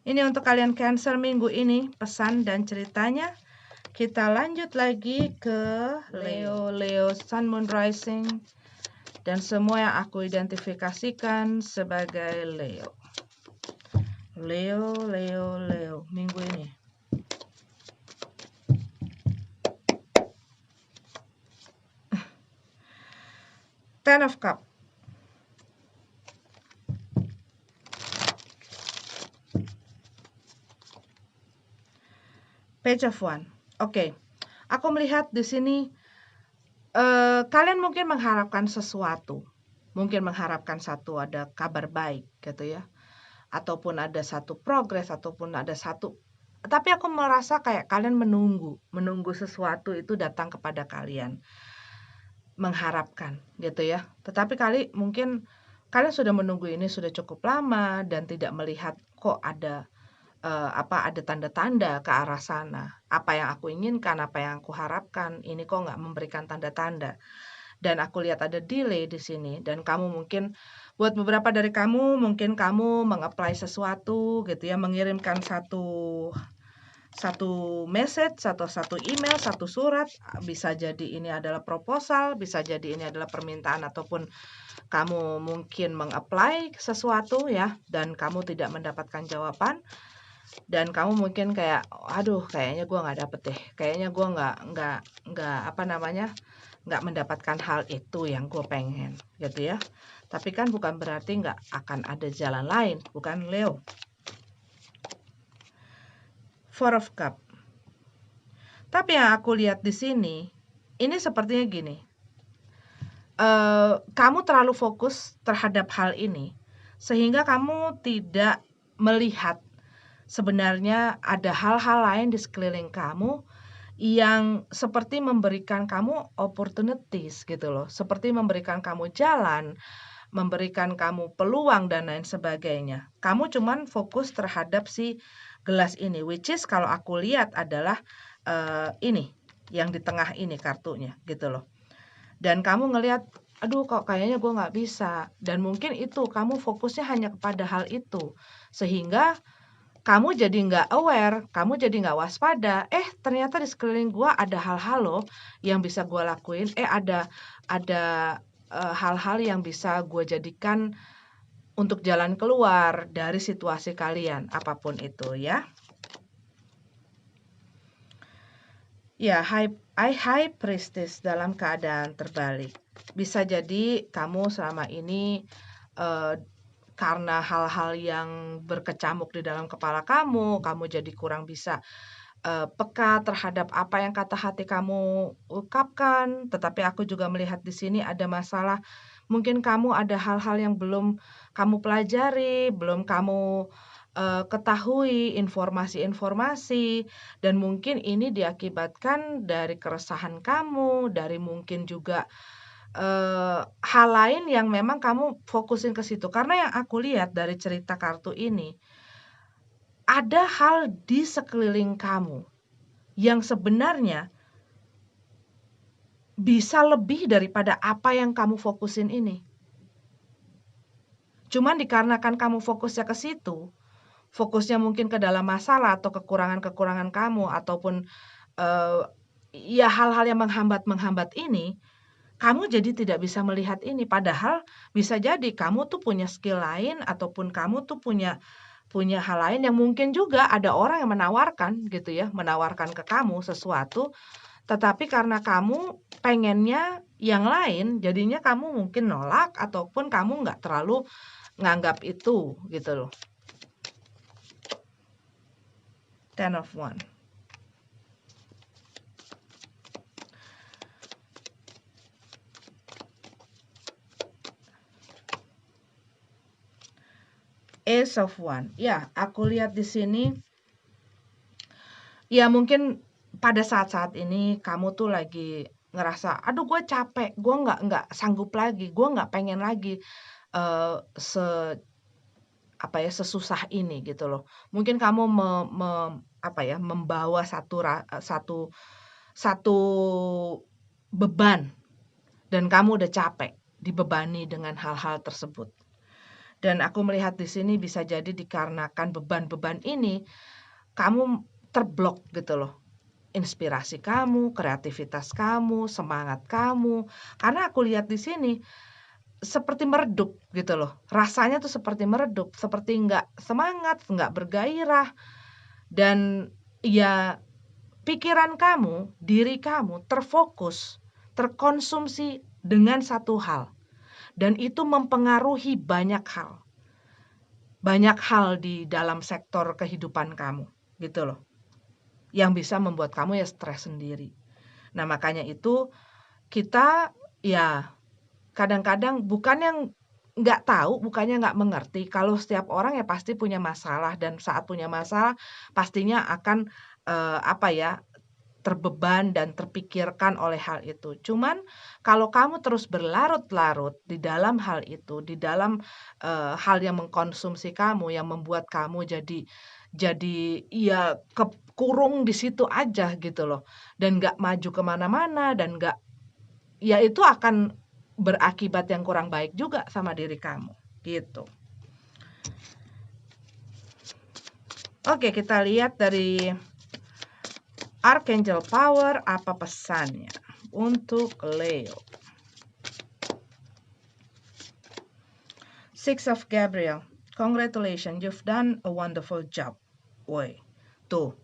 S1: Ini untuk kalian Cancer minggu ini pesan dan ceritanya. Kita lanjut lagi ke Leo Sun Moon Rising dan semua yang aku identifikasikan sebagai Leo minggu ini. Ten of Cup. Page of One. Oke. Aku melihat di sini kalian mungkin mengharapkan sesuatu. Mungkin mengharapkan ada kabar baik gitu ya. Ataupun ada satu progres, ataupun ada satu, tapi aku merasa kayak kalian menunggu sesuatu itu datang kepada kalian, mengharapkan gitu ya. Tetapi mungkin kalian sudah menunggu ini sudah cukup lama dan tidak melihat kok ada ada tanda-tanda ke arah sana. Apa yang aku inginkan, apa yang aku harapkan, ini kok nggak memberikan tanda-tanda. Dan aku lihat ada delay di sini. Dan kamu mungkin, buat beberapa dari kamu, mungkin kamu meng-apply sesuatu gitu ya, mengirimkan satu message atau satu email, satu surat, bisa jadi ini adalah proposal, bisa jadi ini adalah permintaan, ataupun kamu mungkin meng-apply sesuatu ya, dan kamu tidak mendapatkan jawaban. Dan kamu mungkin kayak, aduh kayaknya gue nggak dapet deh, kayaknya gue nggak mendapatkan hal itu yang gue pengen gitu ya. Tapi kan bukan berarti nggak akan ada jalan lain, bukan Leo? Four of Cup. Tapi yang aku lihat di sini, ini sepertinya gini, kamu terlalu fokus terhadap hal ini, sehingga kamu tidak melihat sebenarnya ada hal-hal lain di sekeliling kamu yang seperti memberikan kamu opportunities gitu loh, seperti memberikan kamu jalan, memberikan kamu peluang dan lain sebagainya. Kamu cuman fokus terhadap si gelas ini, which is kalau aku lihat adalah ini yang di tengah ini kartunya gitu loh. Dan kamu ngelihat, aduh kok kayaknya gue nggak bisa. Dan mungkin itu kamu fokusnya hanya kepada hal itu, sehingga kamu jadi nggak aware, kamu jadi nggak waspada. Ternyata di sekeliling gue ada hal-hal loh yang bisa gue lakuin. Ada hal-hal yang bisa gue jadikan untuk jalan keluar dari situasi kalian, apapun itu ya. Ya, High Priestess dalam keadaan terbalik. Bisa jadi kamu selama ini karena hal-hal yang berkecamuk di dalam kepala kamu jadi kurang bisa peka terhadap apa yang kata hati kamu ungkapkan. Tetapi aku juga melihat di sini ada masalah, mungkin kamu ada hal-hal yang belum kamu pelajari, belum kamu ketahui informasi-informasi, dan mungkin ini diakibatkan dari keresahan kamu, dari mungkin juga hal lain yang memang kamu fokusin ke situ. Karena yang aku lihat dari cerita kartu ini, ada hal di sekeliling kamu yang sebenarnya bisa lebih daripada apa yang kamu fokusin ini. Cuman dikarenakan kamu fokusnya ke situ, fokusnya mungkin ke dalam masalah atau kekurangan-kekurangan kamu, ataupun ya hal-hal yang menghambat ini, kamu jadi tidak bisa melihat ini. Padahal bisa jadi kamu tuh punya skill lain, ataupun kamu tuh punya hal lain yang mungkin juga ada orang yang menawarkan gitu ya, menawarkan ke kamu sesuatu, tetapi karena kamu pengennya yang lain, jadinya kamu mungkin nolak, ataupun kamu nggak terlalu nganggap itu gitu loh. Ten of One. Ace of One. Ya, aku lihat di sini, ya mungkin pada saat-saat ini kamu tuh lagi ngerasa, aduh gue capek, gue nggak sanggup lagi, gue nggak pengen lagi sesusah ini gitu loh. Mungkin kamu membawa satu beban, dan kamu udah capek dibebani dengan hal-hal tersebut. Dan aku melihat di sini bisa jadi dikarenakan beban-beban ini, kamu terblok gitu loh. Inspirasi kamu, kreativitas kamu, semangat kamu. Karena aku lihat di sini seperti meredup gitu loh. Rasanya tuh seperti meredup, seperti nggak semangat, nggak bergairah. Dan ya pikiran kamu, diri kamu terfokus, terkonsumsi dengan satu hal. Dan itu mempengaruhi banyak hal. Banyak hal di dalam sektor kehidupan kamu gitu loh. yang bisa membuat kamu ya stres sendiri. Nah, makanya itu kita ya kadang-kadang bukan yang nggak tahu, bukannya nggak mengerti, kalau setiap orang ya pasti punya masalah dan saat punya masalah pastinya akan, apa ya, terbeban dan terpikirkan oleh hal itu. Cuman kalau kamu terus berlarut-larut di dalam hal itu, di dalam, hal yang mengkonsumsi kamu, yang membuat kamu jadi ya kekurung di situ aja gitu loh, dan nggak maju ke mana-mana dan nggak ya itu akan berakibat yang kurang baik juga sama diri kamu, gitu. Oke, kita lihat dari Archangel Power apa pesannya untuk Leo. Six of Gabriel. Congratulations, you've done a wonderful job. Woi, tuh.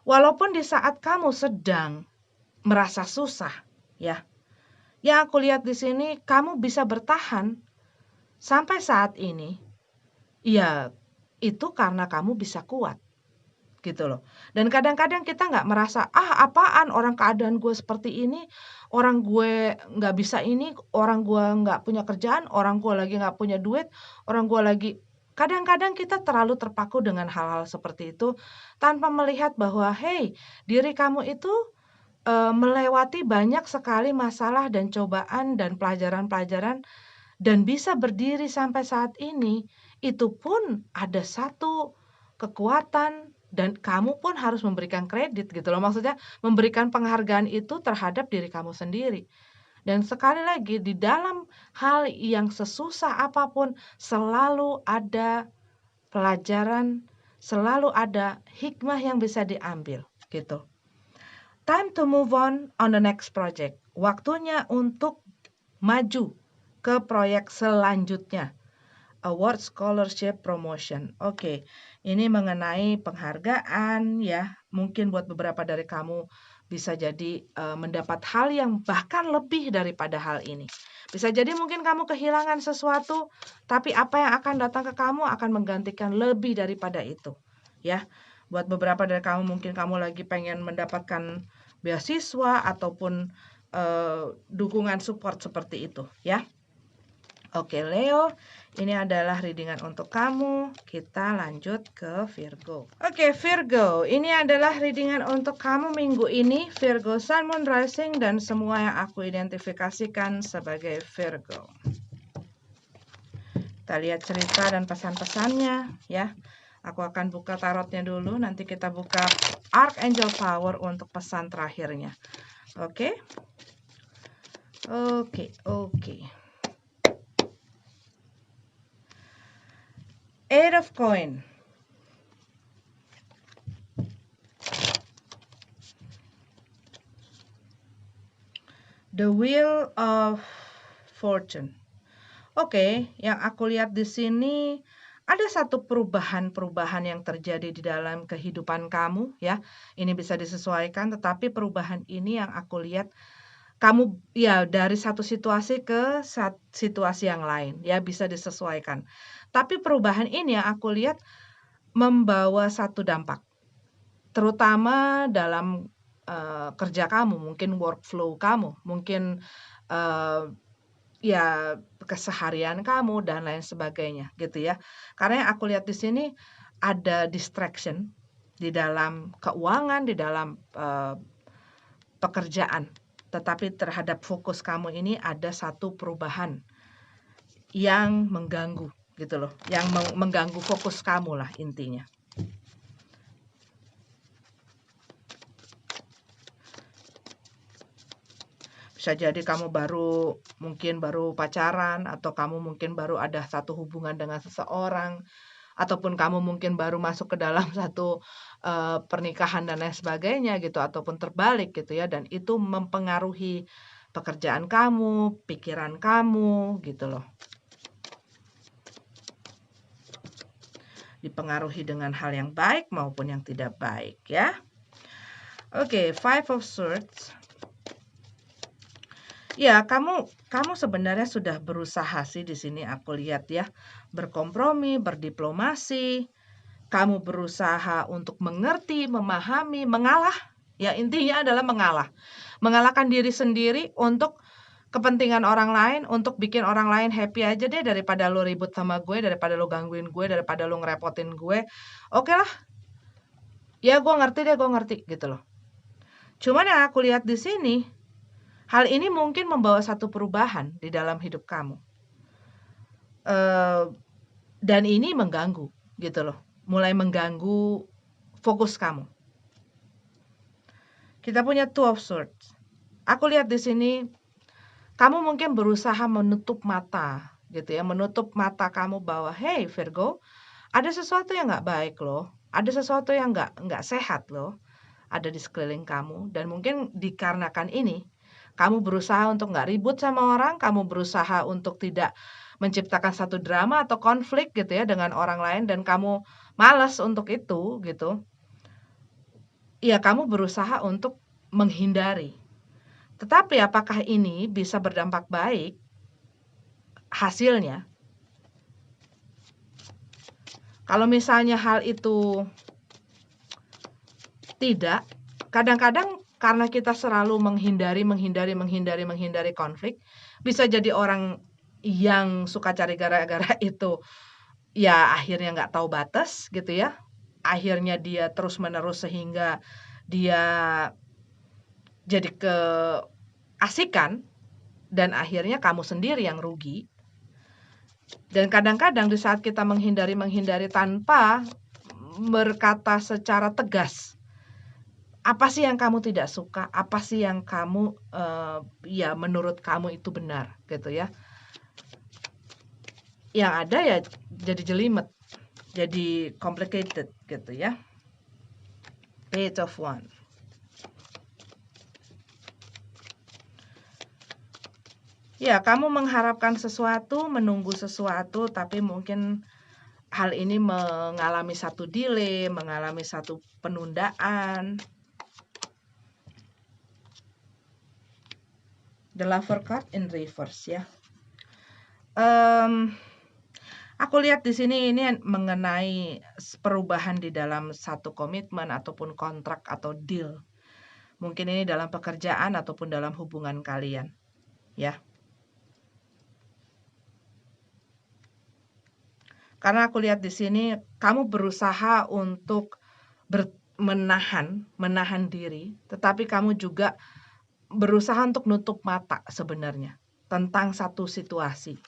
S1: Walaupun di saat kamu sedang merasa susah, ya. Yang aku lihat di sini kamu bisa bertahan sampai saat ini. Ya, itu karena kamu bisa kuat. Gitu loh. Dan kadang-kadang kita nggak merasa, "Ah, apaan orang keadaan gue seperti ini, orang gue nggak bisa ini, orang gue nggak punya kerjaan, orang gue lagi nggak punya duit, orang gue lagi." Kadang-kadang kita terlalu terpaku dengan hal-hal seperti itu tanpa melihat bahwa, "Hei, diri kamu itu, melewati banyak sekali masalah dan cobaan dan pelajaran-pelajaran dan bisa berdiri sampai saat ini, itu pun ada satu kekuatan dan kamu pun harus memberikan kredit gitu loh. Maksudnya memberikan penghargaan itu terhadap diri kamu sendiri. Dan sekali lagi di dalam hal yang sesusah apapun selalu ada pelajaran, selalu ada hikmah yang bisa diambil gitu. Time to move on the next project. Waktunya untuk maju ke proyek selanjutnya. Award Scholarship Promotion. Oke, ini mengenai penghargaan ya. Mungkin buat beberapa dari kamu bisa jadi mendapat hal yang bahkan lebih daripada hal ini. Bisa jadi mungkin kamu kehilangan sesuatu, tapi apa yang akan datang ke kamu akan menggantikan lebih daripada itu. Ya, buat beberapa dari kamu mungkin kamu lagi pengen mendapatkan beasiswa ataupun dukungan support seperti itu ya. Oke Leo, ini adalah readingan untuk kamu. Kita lanjut ke Virgo. Oke Virgo, ini adalah readingan untuk kamu minggu ini. Virgo Sun, Moon, Rising, dan semua yang aku identifikasikan sebagai Virgo. Kita lihat cerita dan pesan-pesannya ya. Aku akan buka tarotnya dulu, nanti kita buka Archangel Power untuk pesan terakhirnya. Oke? Oke. Eight of Coin. The Wheel of Fortune. Oke, yang aku lihat di sini ada satu perubahan-perubahan yang terjadi di dalam kehidupan kamu ya. Ini bisa disesuaikan, tetapi perubahan ini yang aku lihat kamu ya dari satu situasi ke situasi yang lain ya bisa disesuaikan. Tapi perubahan ini yang aku lihat membawa satu dampak. Terutama dalam kerja kamu, mungkin workflow kamu, mungkin ya keseharian kamu dan lain sebagainya gitu ya. Karena yang aku lihat di sini ada distraction di dalam keuangan, di dalam pekerjaan. Tetapi terhadap fokus kamu ini ada satu perubahan yang mengganggu gitu loh, yang mengganggu fokus kamu lah intinya. Bisa jadi kamu mungkin baru pacaran, atau kamu mungkin baru ada satu hubungan dengan seseorang, ataupun kamu mungkin baru masuk ke dalam satu pernikahan dan lain sebagainya gitu, ataupun terbalik gitu ya, dan itu mempengaruhi pekerjaan kamu, pikiran kamu gitu loh. Dipengaruhi dengan hal yang baik maupun yang tidak baik ya. Oke, Five of Swords. Ya, kamu sebenarnya sudah berusaha sih di sini aku lihat ya, berkompromi, berdiplomasi, kamu berusaha untuk mengerti, memahami, mengalah. Ya, intinya adalah mengalah. Mengalahkan diri sendiri untuk kepentingan orang lain, untuk bikin orang lain happy aja deh daripada lo ribut sama gue, daripada lo gangguin gue, daripada lo ngerepotin gue. Oke lah, ya gue ngerti gitu loh. Cuman yang aku lihat di sini, hal ini mungkin membawa satu perubahan di dalam hidup kamu. Dan ini mengganggu gitu loh. Mulai mengganggu fokus kamu. Kita punya Two of Swords. Aku lihat di sini kamu mungkin berusaha menutup mata gitu ya, menutup mata kamu bahwa hey Virgo, ada sesuatu yang nggak baik loh, ada sesuatu yang nggak sehat loh, ada di sekeliling kamu. Dan mungkin dikarenakan ini, kamu berusaha untuk nggak ribut sama orang, kamu berusaha untuk tidak menciptakan satu drama atau konflik gitu ya dengan orang lain, dan kamu malas untuk itu gitu. Ya kamu berusaha untuk menghindari. Tetapi apakah ini bisa berdampak baik hasilnya? Kalau misalnya hal itu tidak, kadang-kadang karena kita selalu menghindari konflik, bisa jadi orang yang suka cari gara-gara itu, ya akhirnya nggak tahu batas gitu ya. Akhirnya dia terus-menerus sehingga dia jadi keasikan dan akhirnya kamu sendiri yang rugi. Dan kadang-kadang di saat kita menghindari tanpa berkata secara tegas, apa sih yang kamu tidak suka? Apa sih yang kamu ya menurut kamu itu benar gitu ya. Yang ada ya jadi jelimet, jadi complicated gitu ya. Page of Wands. Ya, kamu mengharapkan sesuatu, menunggu sesuatu, tapi mungkin hal ini mengalami satu delay, mengalami satu penundaan. The Lover card in reverse ya. Aku lihat di sini ini mengenai perubahan di dalam satu komitmen ataupun kontrak atau deal. Mungkin ini dalam pekerjaan ataupun dalam hubungan kalian, ya. Karena aku lihat di sini kamu berusaha untuk menahan diri, tetapi kamu juga berusaha untuk nutup mata sebenarnya tentang satu situasi.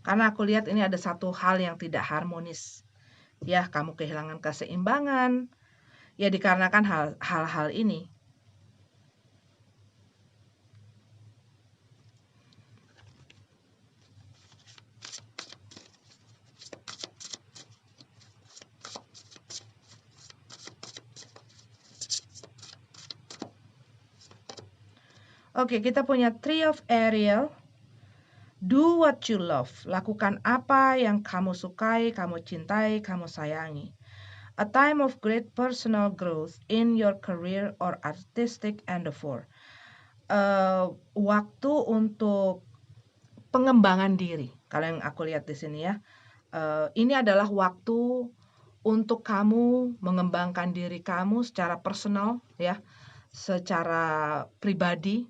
S1: Karena aku lihat ini ada satu hal yang tidak harmonis. Ya, kamu kehilangan keseimbangan. Ya, dikarenakan hal-hal ini. Oke, kita punya Three of Ariel. Do what you love. Lakukan apa yang kamu sukai, kamu cintai, kamu sayangi. A time of great personal growth in your career or artistic endeavor. Waktu untuk pengembangan diri. Kalau yang aku lihat di sini ya. Ini adalah waktu untuk kamu mengembangkan diri kamu secara personal ya, secara pribadi.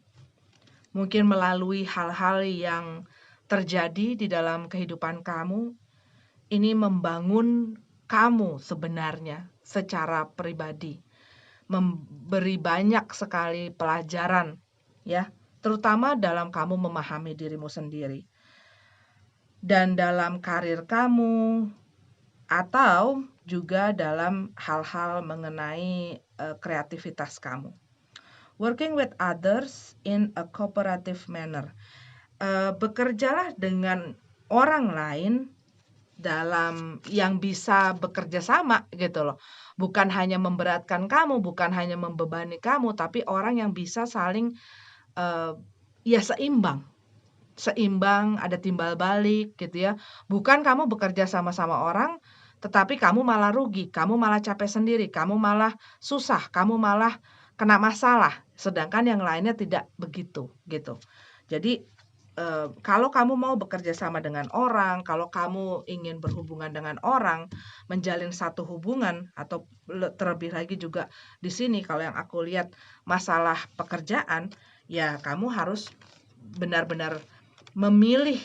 S1: Mungkin melalui hal-hal yang terjadi di dalam kehidupan kamu, ini membangun kamu sebenarnya secara pribadi, memberi banyak sekali pelajaran ya, terutama dalam kamu memahami dirimu sendiri dan dalam karir kamu atau juga dalam hal-hal mengenai kreativitas kamu. Working with others in a cooperative manner. Bekerjalah dengan orang lain dalam yang bisa bekerja sama gitu loh. Bukan hanya memberatkan kamu, bukan hanya membebani kamu, tapi orang yang bisa saling ya seimbang. Seimbang, ada timbal balik gitu ya. Bukan kamu bekerja sama-sama orang, tetapi kamu malah rugi, kamu malah capek sendiri, kamu malah susah, kamu malah kena masalah sedangkan yang lainnya tidak begitu gitu. Jadi kalau kamu mau bekerja sama dengan orang, kalau kamu ingin berhubungan dengan orang, menjalin satu hubungan atau terlebih lagi juga di sini kalau yang aku lihat masalah pekerjaan, ya kamu harus benar-benar memilih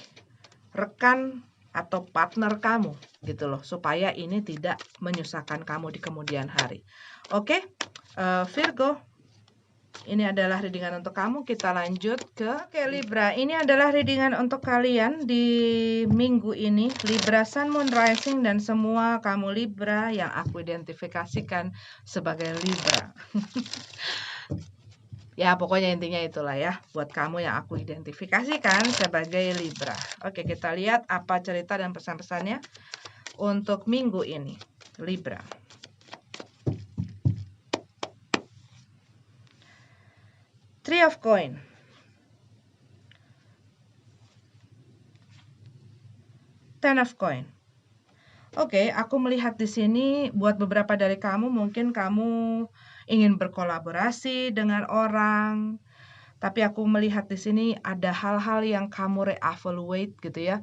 S1: rekan atau partner kamu gitu loh, supaya ini tidak menyusahkan kamu di kemudian hari. Oke, Virgo, ini adalah readingan untuk kamu. Kita lanjut ke Libra. Ini adalah readingan untuk kalian di minggu ini. Libra, Sun, Moon, Rising, dan semua kamu Libra yang aku identifikasikan sebagai Libra. Ya, pokoknya intinya itulah ya. Buat kamu yang aku identifikasikan sebagai Libra. Oke, kita lihat apa cerita dan pesan-pesannya untuk minggu ini. Libra. Three of Coin. Ten of Coin. Oke, aku melihat di sini buat beberapa dari kamu mungkin kamu ingin berkolaborasi dengan orang, tapi aku melihat di sini ada hal-hal yang kamu reevaluate gitu ya,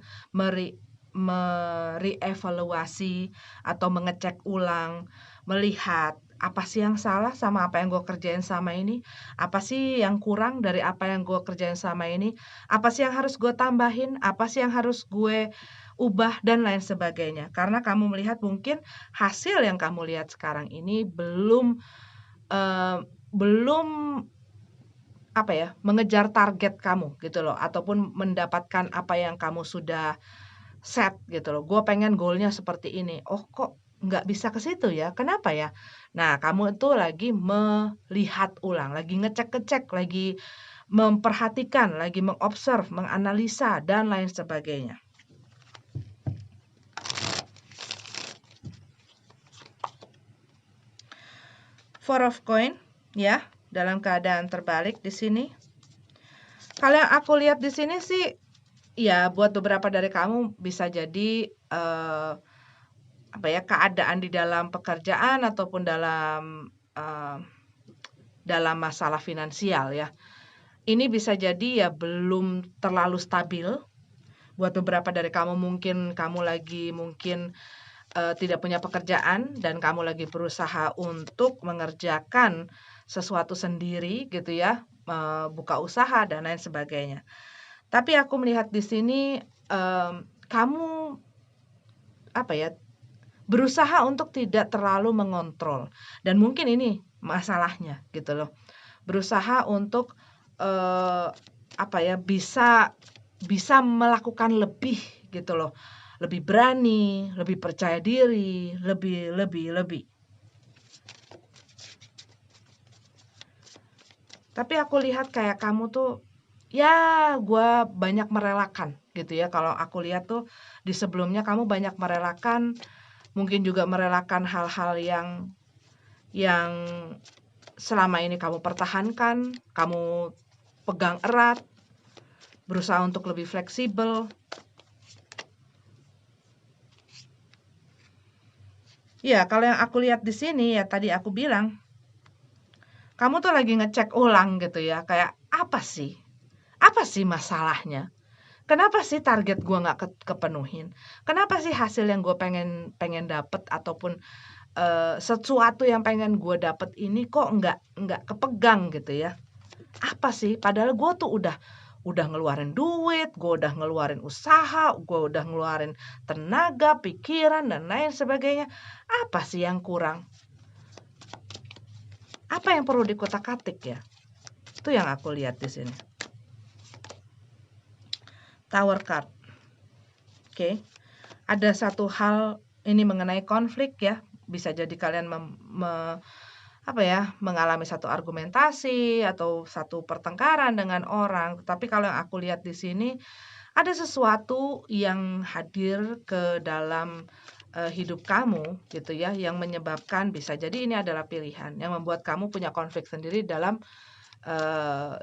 S1: mereevaluasi atau mengecek ulang, melihat apa sih yang salah sama apa yang gue kerjain sama ini, apa sih yang kurang dari apa yang gue kerjain sama ini, apa sih yang harus gue tambahin, apa sih yang harus gue ubah dan lain sebagainya. Karena kamu melihat mungkin hasil yang kamu lihat sekarang ini belum apa ya, mengejar target kamu gitu loh, ataupun mendapatkan apa yang kamu sudah set gitu loh. Gue pengen goalnya seperti ini. Oh kok nggak bisa ke situ ya? Kenapa ya? Nah, kamu itu lagi melihat ulang, lagi ngecek-ngecek, lagi memperhatikan, lagi mengobserv, menganalisa, dan lain sebagainya. Four of Coin, ya, dalam keadaan terbalik di sini. Kalau yang aku lihat di sini sih, ya buat beberapa dari kamu bisa jadi apa ya, keadaan di dalam pekerjaan ataupun dalam masalah finansial ya. Ini bisa jadi ya belum terlalu stabil. Buat beberapa dari kamu mungkin kamu lagi tidak punya pekerjaan dan kamu lagi berusaha untuk mengerjakan sesuatu sendiri gitu ya, buka usaha dan lain sebagainya. Tapi aku melihat di sini kamu apa ya, berusaha untuk tidak terlalu mengontrol dan mungkin ini masalahnya gitu loh. Berusaha untuk apa ya, bisa melakukan lebih gitu loh. Lebih berani, lebih percaya diri, lebih. Tapi aku lihat kayak kamu tuh, ya gue banyak merelakan gitu ya. Kalau aku lihat tuh di sebelumnya kamu banyak merelakan, mungkin juga merelakan hal-hal yang selama ini kamu pertahankan, kamu pegang erat, berusaha untuk lebih fleksibel. Ya, kalau yang aku lihat di sini ya tadi aku bilang, kamu tuh lagi ngecek ulang gitu ya, kayak apa sih? Apa sih masalahnya? Kenapa sih target gue nggak kepenuhin? Kenapa sih hasil yang gue pengen dapet ataupun sesuatu yang pengen gue dapet ini kok nggak kepegang gitu ya? Apa sih? Padahal gue tuh udah ngeluarin duit, gue udah ngeluarin usaha, gue udah ngeluarin tenaga, pikiran dan lain sebagainya. Apa sih yang kurang? Apa yang perlu dikutak-atik ya? Itu yang aku lihat di sini. Tower card. Oke. Ada satu hal ini mengenai konflik ya. Bisa jadi kalian mengalami satu argumentasi atau satu pertengkaran dengan orang. Tapi kalau yang aku lihat di sini ada sesuatu yang hadir ke dalam hidup kamu gitu ya, yang menyebabkan bisa jadi ini adalah pilihan yang membuat kamu punya konflik sendiri dalam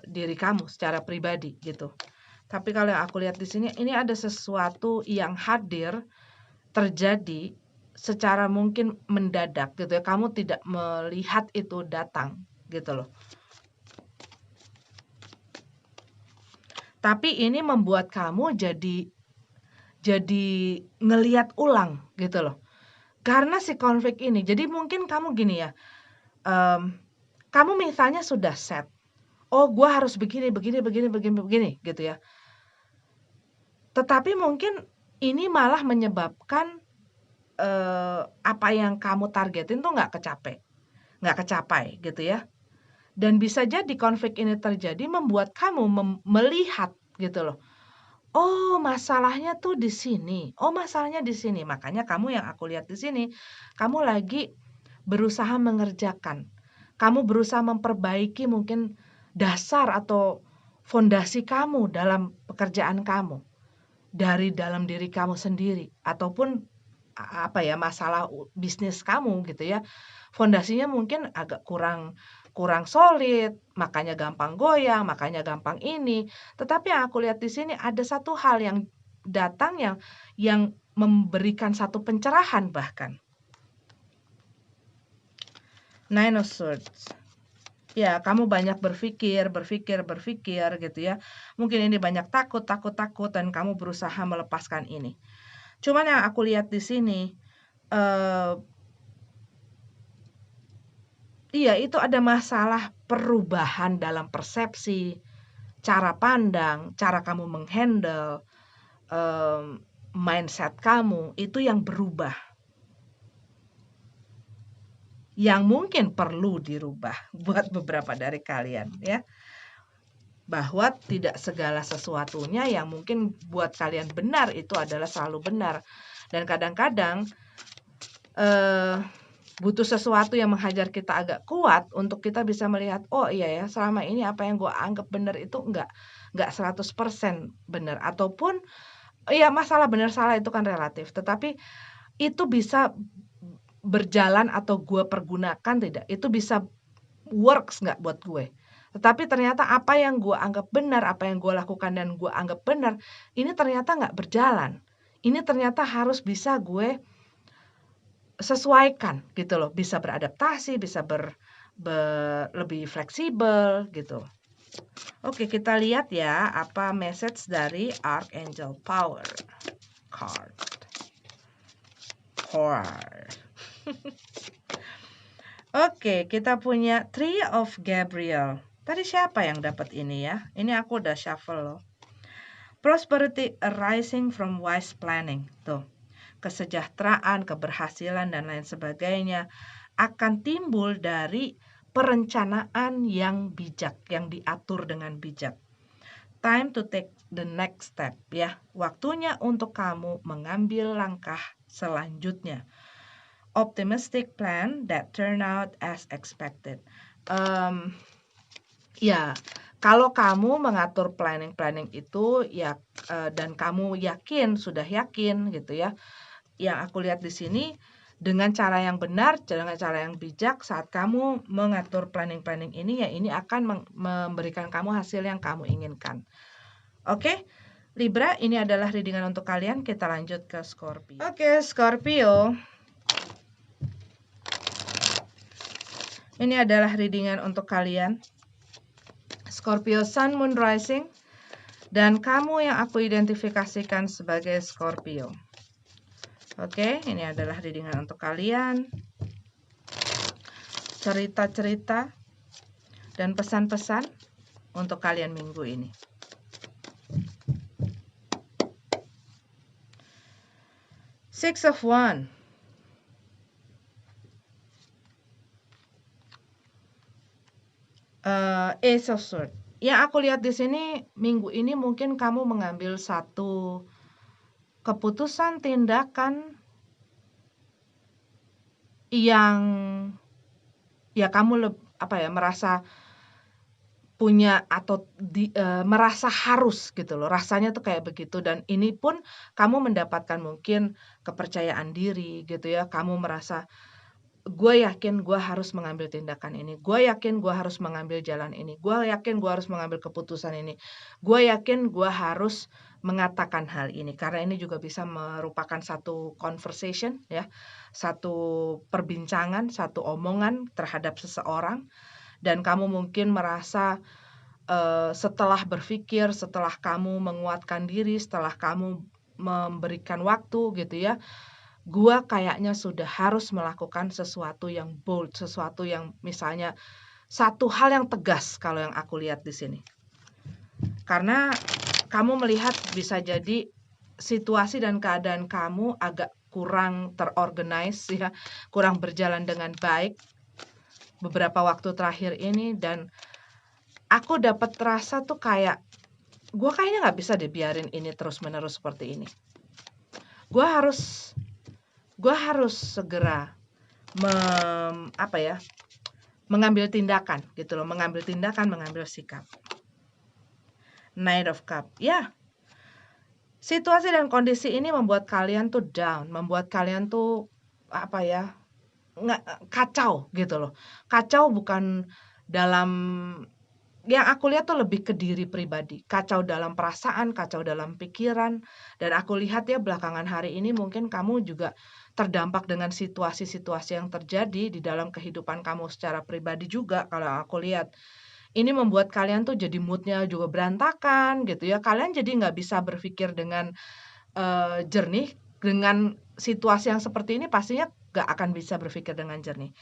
S1: diri kamu secara pribadi gitu. Tapi kalau yang aku lihat di sini ini ada sesuatu yang hadir terjadi secara mungkin mendadak gitu ya. Kamu tidak melihat itu datang gitu loh. Tapi ini membuat kamu jadi ngelihat ulang gitu loh. Karena si konflik ini. Jadi mungkin kamu gini ya, kamu misalnya sudah set, oh gue harus begini, begini, begini, begini, begini gitu ya. Tetapi mungkin ini malah menyebabkan apa yang kamu targetin tuh nggak kecapai gitu ya. Dan bisa jadi konflik ini terjadi membuat kamu melihat gitu loh. Oh, masalahnya tuh di sini. Oh, masalahnya di sini. Makanya kamu yang aku lihat di sini, kamu lagi berusaha mengerjakan. Kamu berusaha memperbaiki mungkin dasar atau fondasi kamu dalam pekerjaan kamu dari dalam diri kamu sendiri ataupun apa ya, masalah bisnis kamu gitu ya. Fondasinya mungkin agak kurang solid, makanya gampang goyang, makanya gampang ini. Tetapi yang aku lihat di sini ada satu hal yang datang yang memberikan satu pencerahan bahkan. Nine of Swords. Ya, kamu banyak berpikir gitu ya. Mungkin ini banyak takut dan kamu berusaha melepaskan ini. Cuman yang aku lihat di sini, iya itu ada masalah perubahan dalam persepsi, cara pandang, cara kamu menghandle, mindset kamu itu yang berubah. Yang mungkin perlu dirubah buat beberapa dari kalian ya. Bahwa tidak segala sesuatunya yang mungkin buat kalian benar itu adalah selalu benar. Dan kadang-kadang butuh sesuatu yang menghajar kita agak kuat untuk kita bisa melihat, oh iya ya selama ini apa yang gue anggap benar itu enggak 100% benar. Ataupun ya masalah benar salah itu kan relatif. Tetapi itu bisa berjalan atau gue pergunakan tidak. Itu bisa works nggak buat gue. Tetapi ternyata apa yang gue anggap benar, apa yang gue lakukan dan gue anggap benar, ini ternyata nggak berjalan. Ini ternyata harus bisa gue sesuaikan gitu loh. Bisa beradaptasi, bisa lebih fleksibel gitu. Oke, kita lihat ya apa message dari Archangel Power card. Oke, kita punya Three of Gabriel. Tadi siapa yang dapat ini ya? Ini aku udah shuffle loh. Prosperity arising from wise planning. Tuh, kesejahteraan, keberhasilan, dan lain sebagainya akan timbul dari perencanaan yang bijak, yang diatur dengan bijak. Time to take the next step ya. Waktunya untuk kamu mengambil langkah selanjutnya. Optimistic plan that turn out as expected. Ya, kalau kamu mengatur planning itu ya dan kamu sudah yakin gitu ya. Yang aku lihat di sini dengan cara yang benar, dengan cara yang bijak saat kamu mengatur planning ini ya ini akan memberikan kamu hasil yang kamu inginkan. Oke? Libra, ini adalah readingan untuk kalian. Kita lanjut ke Scorpio. Oke, Scorpio. Ini adalah readingan untuk kalian. Scorpio Sun, Moon, Rising. Dan kamu yang aku identifikasikan sebagai Scorpio. Oke, ini adalah readingan untuk kalian. Cerita-cerita dan pesan-pesan untuk kalian minggu ini. Six of Wands. Ace of Swords. Yang aku lihat di sini minggu ini mungkin kamu mengambil satu keputusan tindakan yang ya kamu merasa punya atau merasa harus gitu loh. Rasanya tuh kayak begitu dan ini pun kamu mendapatkan mungkin kepercayaan diri gitu ya. Kamu merasa gue yakin gue harus mengambil tindakan ini. Gue yakin gue harus mengambil jalan ini. Gue yakin gue harus mengambil keputusan ini. Gue yakin gue harus mengatakan hal ini. Karena ini juga bisa merupakan satu conversation ya. Satu perbincangan, satu omongan terhadap seseorang. Dan kamu mungkin merasa setelah berpikir, setelah kamu menguatkan diri, setelah kamu memberikan waktu gitu ya, gua kayaknya sudah harus melakukan sesuatu yang bold, sesuatu yang misalnya satu hal yang tegas kalau yang aku lihat di sini. Karena kamu melihat bisa jadi situasi dan keadaan kamu agak kurang terorganize ya, kurang berjalan dengan baik beberapa waktu terakhir ini, dan aku dapat rasa tuh kayak gue kayaknya nggak bisa dibiarin ini terus-menerus seperti ini. Gue harus segera mengambil tindakan gitu loh, mengambil sikap. Knight of Cup. Ya, situasi dan kondisi ini membuat kalian tuh down, membuat kalian tuh kacau gitu loh. Kacau bukan dalam, yang aku lihat tuh lebih ke diri pribadi, kacau dalam perasaan, kacau dalam pikiran. Dan aku lihat ya belakangan hari ini mungkin kamu juga terdampak dengan situasi-situasi yang terjadi di dalam kehidupan kamu secara pribadi juga. Kalau aku lihat ini membuat kalian tuh jadi moodnya juga berantakan gitu ya. Kalian jadi nggak bisa berpikir dengan jernih. Dengan situasi yang seperti ini pastinya nggak akan bisa berpikir dengan jernih.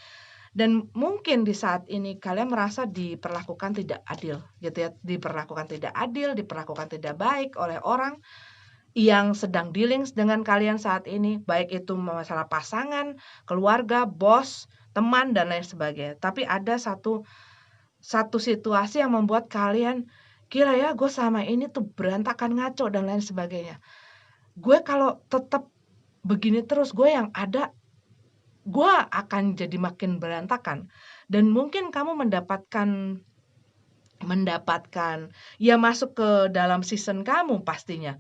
S1: Dan mungkin di saat ini kalian merasa diperlakukan tidak adil gitu ya, diperlakukan tidak adil, diperlakukan tidak baik oleh orang yang sedang dealing dengan kalian saat ini, baik itu masalah pasangan, keluarga, bos, teman, dan lain sebagainya. Tapi ada satu situasi yang membuat kalian, gila ya, gue sama ini tuh berantakan, ngaco, dan lain sebagainya. Gue kalau tetap begini terus, gue akan jadi makin berantakan. Dan mungkin kamu mendapatkan ya masuk ke dalam season kamu pastinya.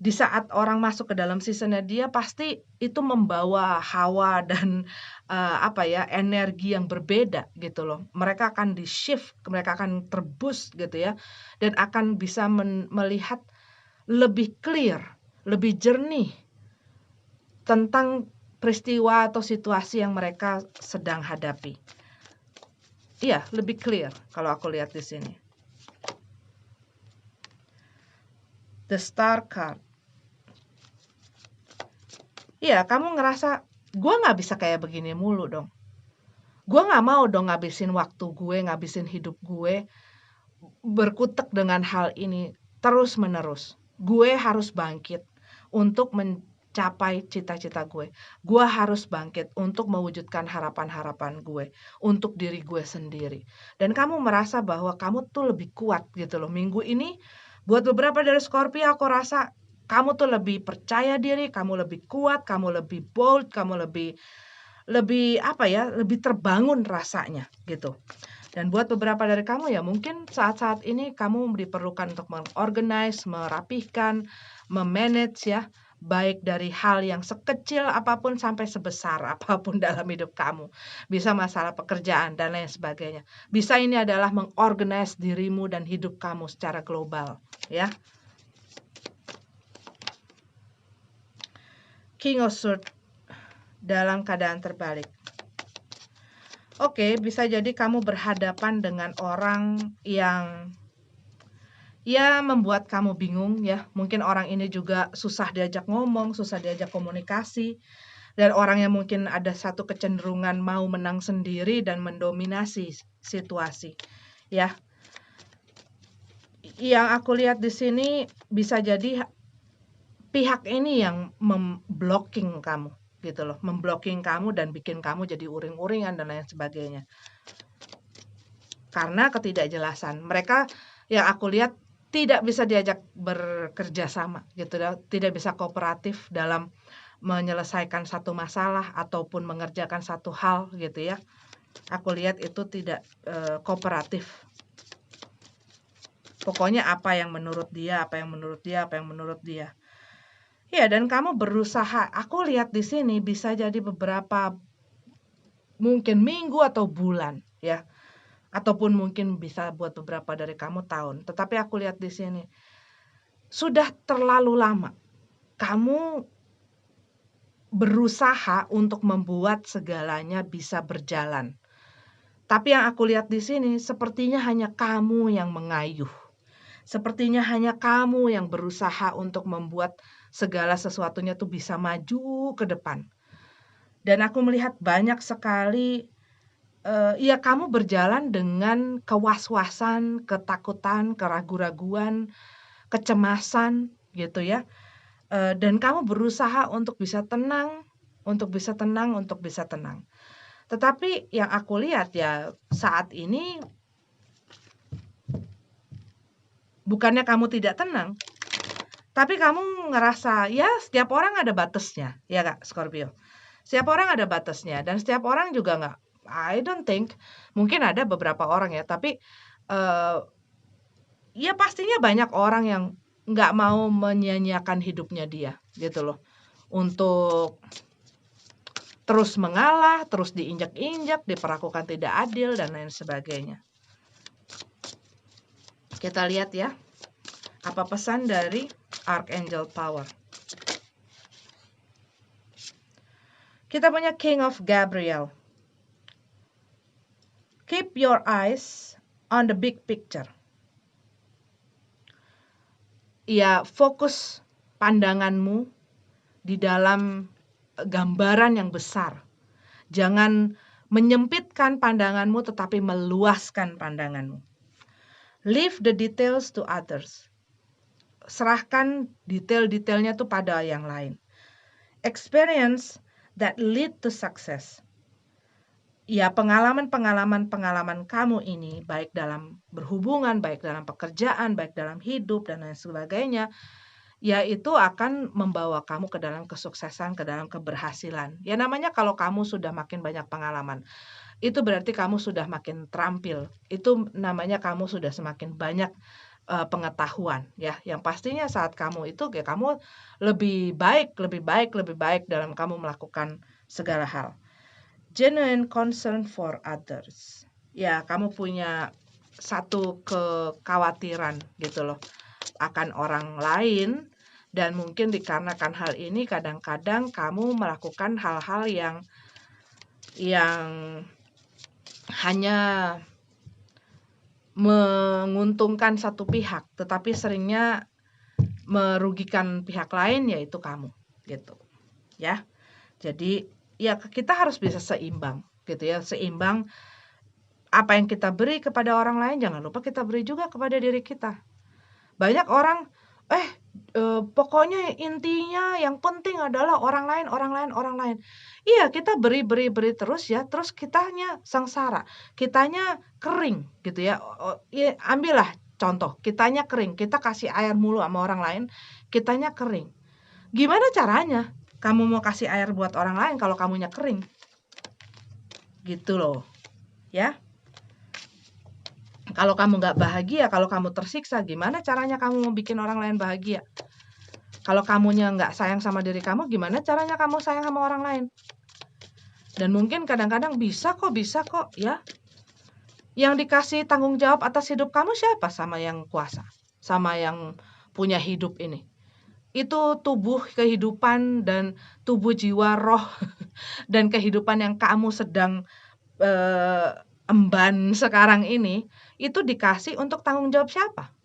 S1: Di saat orang masuk ke dalam seasonnya dia, pasti itu membawa hawa dan energi yang berbeda gitu loh. Mereka akan di-shift, mereka akan terboost gitu ya, dan akan bisa melihat lebih clear, lebih jernih tentang peristiwa atau situasi yang mereka sedang hadapi. Iya, lebih clear kalau aku lihat di sini. The Star card. Iya, kamu ngerasa gue nggak bisa kayak begini mulu dong. Gue nggak mau dong ngabisin waktu gue, ngabisin hidup gue berkutek dengan hal ini terus menerus. Gue harus bangkit untuk mencapai cita-cita gue. Gue harus bangkit untuk mewujudkan harapan-harapan gue untuk diri gue sendiri. Dan kamu merasa bahwa kamu tuh lebih kuat gitu loh. Minggu ini buat beberapa dari Scorpio aku rasa kamu tuh lebih percaya diri, kamu lebih kuat, kamu lebih bold, kamu lebih terbangun rasanya gitu. Dan buat beberapa dari kamu ya mungkin saat-saat ini kamu diperlukan untuk mengorganize, merapihkan, memanage ya, baik dari hal yang sekecil apapun sampai sebesar apapun dalam hidup kamu. Bisa masalah pekerjaan dan lain sebagainya. Bisa ini adalah mengorganize dirimu dan hidup kamu secara global ya. King of Swords dalam keadaan terbalik. Oke, bisa jadi kamu berhadapan dengan orang yang ya membuat kamu bingung ya. Mungkin orang ini juga susah diajak ngomong, susah diajak komunikasi. Dan orang yang mungkin ada satu kecenderungan mau menang sendiri dan mendominasi situasi. Ya. Yang aku lihat di sini bisa jadi pihak ini yang memblocking kamu gitu loh, memblocking kamu dan bikin kamu jadi uring-uringan dan lain sebagainya. Karena ketidakjelasan. Mereka yang aku lihat tidak bisa diajak bekerja sama gitu loh, tidak bisa kooperatif dalam menyelesaikan satu masalah ataupun mengerjakan satu hal gitu ya. Aku lihat itu tidak kooperatif. Pokoknya apa yang menurut dia. Ya, dan kamu berusaha, aku lihat di sini bisa jadi beberapa mungkin minggu atau bulan ya. Ataupun mungkin bisa buat beberapa dari kamu tahun. Tetapi aku lihat di sini sudah terlalu lama kamu berusaha untuk membuat segalanya bisa berjalan. Tapi yang aku lihat di sini, sepertinya hanya kamu yang mengayuh. Sepertinya hanya kamu yang berusaha untuk membuat segala sesuatunya tuh bisa maju ke depan. Dan aku melihat banyak sekali, ya kamu berjalan dengan kewas-wasan, ketakutan, keraguan-raguan, kecemasan gitu ya. Dan kamu berusaha untuk bisa tenang, untuk bisa tenang, untuk bisa tenang. Tetapi yang aku lihat ya saat ini bukannya kamu tidak tenang, tapi kamu ngerasa ya setiap orang ada batasnya, ya Kak Scorpio. Setiap orang ada batasnya dan setiap orang juga nggak, I don't think, mungkin ada beberapa orang ya, tapi ya pastinya banyak orang yang nggak mau menyia-nyiakan hidupnya dia gitu loh. Untuk terus mengalah, terus diinjak-injak, diperlakukan tidak adil, dan lain sebagainya. Kita lihat ya, apa pesan dari Archangel Power. Kita punya King of Gabriel. Keep your eyes on the big picture. Ya, fokus pandanganmu di dalam gambaran yang besar. Jangan menyempitkan pandanganmu tetapi meluaskan pandanganmu. Leave the details to others. Serahkan detail-detailnya tuh pada yang lain. Experience that lead to success. Ya, pengalaman kamu ini, baik dalam berhubungan, baik dalam pekerjaan, baik dalam hidup, dan lain sebagainya, ya itu akan membawa kamu ke dalam kesuksesan, ke dalam keberhasilan. Ya namanya kalau kamu sudah makin banyak pengalaman, itu berarti kamu sudah makin terampil. Itu namanya kamu sudah semakin banyak pengetahuan ya. Yang pastinya saat kamu itu ya kamu lebih baik dalam kamu melakukan segala hal. Genuine concern for others. Ya, kamu punya satu kekhawatiran gitu loh akan orang lain, dan mungkin dikarenakan hal ini kadang-kadang kamu melakukan hal-hal yang hanya menguntungkan satu pihak, tetapi seringnya merugikan pihak lain, yaitu kamu gitu ya. Jadi ya kita harus bisa seimbang gitu ya, seimbang. Apa yang kita beri kepada orang lain jangan lupa kita beri juga kepada diri kita. Banyak orang pokoknya intinya yang penting adalah orang lain. Iya, kita beri terus ya, terus kitanya sengsara, kitanya kering gitu ya. Ya, ambillah contoh, kitanya kering, kita kasih air mulu sama orang lain, kitanya kering. Gimana caranya kamu mau kasih air buat orang lain kalau kamunya kering? Gitu loh, ya. Kalau kamu nggak bahagia, kalau kamu tersiksa, gimana caranya kamu mau bikin orang lain bahagia? Kalau kamunya nggak sayang sama diri kamu, gimana caranya kamu sayang sama orang lain? Dan mungkin kadang-kadang bisa kok ya. Yang dikasih tanggung jawab atas hidup kamu siapa? Sama yang kuasa, sama yang punya hidup ini. Itu tubuh kehidupan dan tubuh jiwa roh dan kehidupan yang kamu sedang emban sekarang ini, itu dikasih untuk tanggung jawab siapa?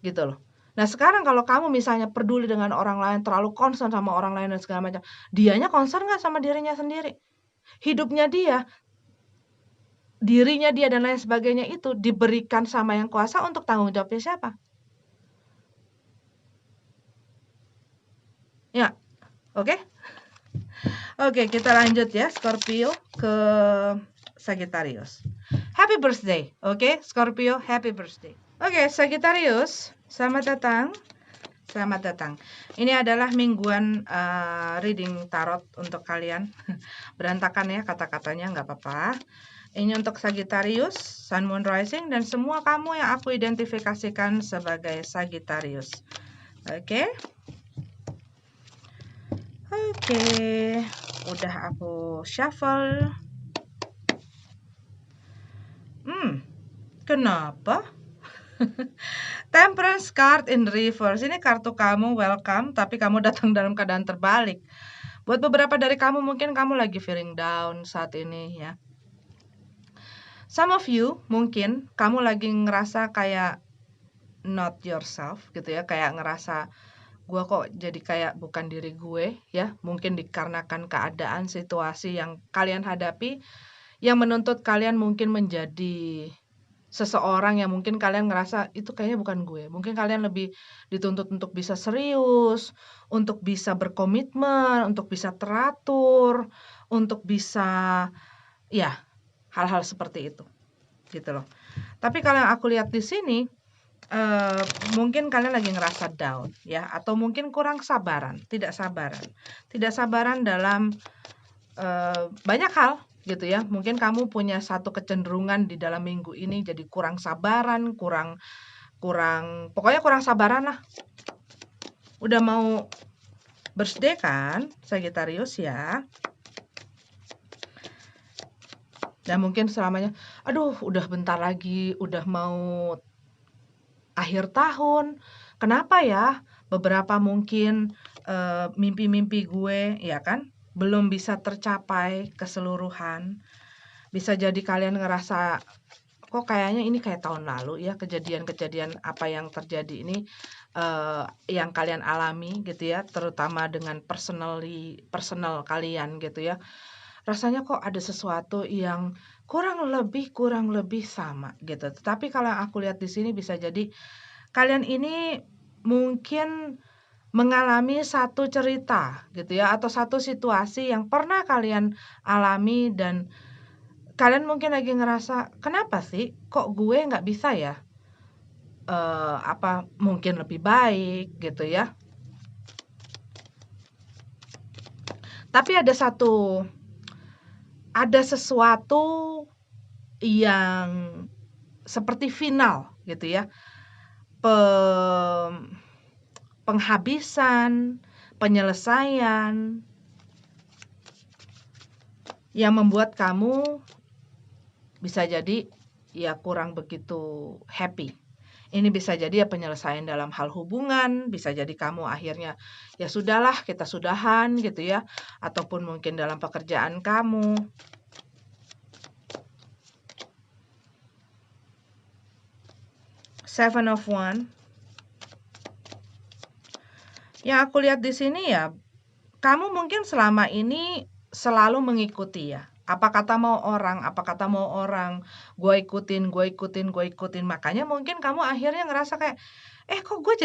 S1: Gitu loh. Nah sekarang kalau kamu misalnya peduli dengan orang lain, terlalu concern sama orang lain dan segala macam, dianya concern nggak sama dirinya sendiri? Hidupnya dia, dirinya dia dan lain sebagainya itu diberikan sama yang kuasa untuk tanggung jawabnya siapa? Ya, oke? Oke, kita lanjut ya, Scorpio ke Sagittarius. Happy birthday, oke? Scorpio, happy birthday. Oke, Sagittarius, selamat datang. Selamat datang. Ini adalah mingguan reading tarot untuk kalian. Berantakan ya kata-katanya, nggak apa-apa. Ini untuk Sagittarius, Sun, Moon, Rising, dan semua kamu yang aku identifikasikan sebagai Sagittarius. Oke. Oke, udah aku shuffle. Kenapa? Temperance card in reverse. Ini kartu kamu welcome, tapi kamu datang dalam keadaan terbalik. Buat beberapa dari kamu mungkin kamu lagi feeling down saat ini ya. Some of you mungkin kamu lagi ngerasa kayak not yourself gitu ya, kayak ngerasa gue kok jadi kayak bukan diri gue ya, mungkin dikarenakan keadaan situasi yang kalian hadapi yang menuntut kalian mungkin menjadi seseorang yang mungkin kalian ngerasa itu kayaknya bukan gue. Mungkin kalian lebih dituntut untuk bisa serius, untuk bisa berkomitmen, untuk bisa teratur, untuk bisa ya hal-hal seperti itu gitu loh. Tapi kalau yang aku lihat di sini mungkin kalian lagi ngerasa down ya, atau mungkin kurang sabaran, tidak sabaran dalam banyak hal gitu ya. Mungkin kamu punya satu kecenderungan di dalam minggu ini jadi kurang sabaran, pokoknya kurang sabaran lah. Udah mau birthday kan, Sagittarius ya. Dan mungkin selamanya, aduh udah bentar lagi, udah mau akhir tahun. Kenapa ya? Beberapa mungkin mimpi-mimpi gue ya kan belum bisa tercapai keseluruhan. Bisa jadi kalian ngerasa kok kayaknya ini kayak tahun lalu ya, kejadian-kejadian apa yang terjadi ini yang kalian alami gitu ya, terutama dengan personal kalian gitu ya. Rasanya kok ada sesuatu yang kurang lebih sama gitu. Tetapi kalau yang aku lihat di sini bisa jadi kalian ini mungkin mengalami satu cerita gitu ya, atau satu situasi yang pernah kalian alami dan kalian mungkin lagi ngerasa, "Kenapa sih kok gue nggak bisa ya, mungkin lebih baik," gitu ya. Tapi ada sesuatu yang seperti final gitu ya, penghabisan, penyelesaian yang membuat kamu bisa jadi ya kurang begitu happy. Ini bisa jadi ya penyelesaian dalam hal hubungan, bisa jadi kamu akhirnya ya sudahlah kita sudahan gitu ya, ataupun mungkin dalam pekerjaan kamu. Seven of Wands. Yang aku lihat di sini ya, kamu mungkin selama ini selalu mengikuti ya. Apa kata mau orang, gue ikutin. Makanya mungkin kamu akhirnya ngerasa kayak, kok gue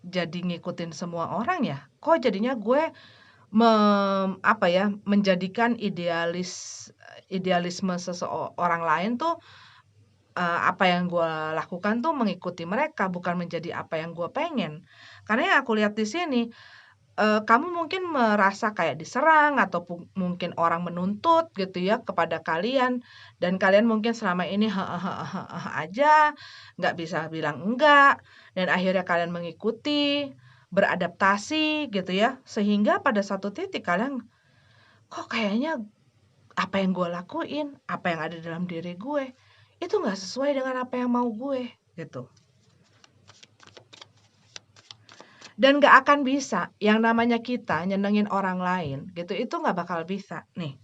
S1: jadi ngikutin semua orang ya? Kok jadinya gue menjadikan idealisme seseorang lain tuh apa yang gue lakukan tuh mengikuti mereka, bukan menjadi apa yang gue pengen. Karena yang aku lihat di sini, kamu mungkin merasa kayak diserang atau mungkin orang menuntut gitu ya kepada kalian dan kalian mungkin selama ini aja, nggak bisa bilang enggak dan akhirnya kalian mengikuti, beradaptasi gitu ya. Sehingga pada satu titik kalian, kok kayaknya apa yang gue lakuin, apa yang ada dalam diri gue, itu nggak sesuai dengan apa yang mau gue gitu. Dan nggak akan bisa yang namanya kita nyenengin orang lain gitu, itu nggak bakal bisa nih.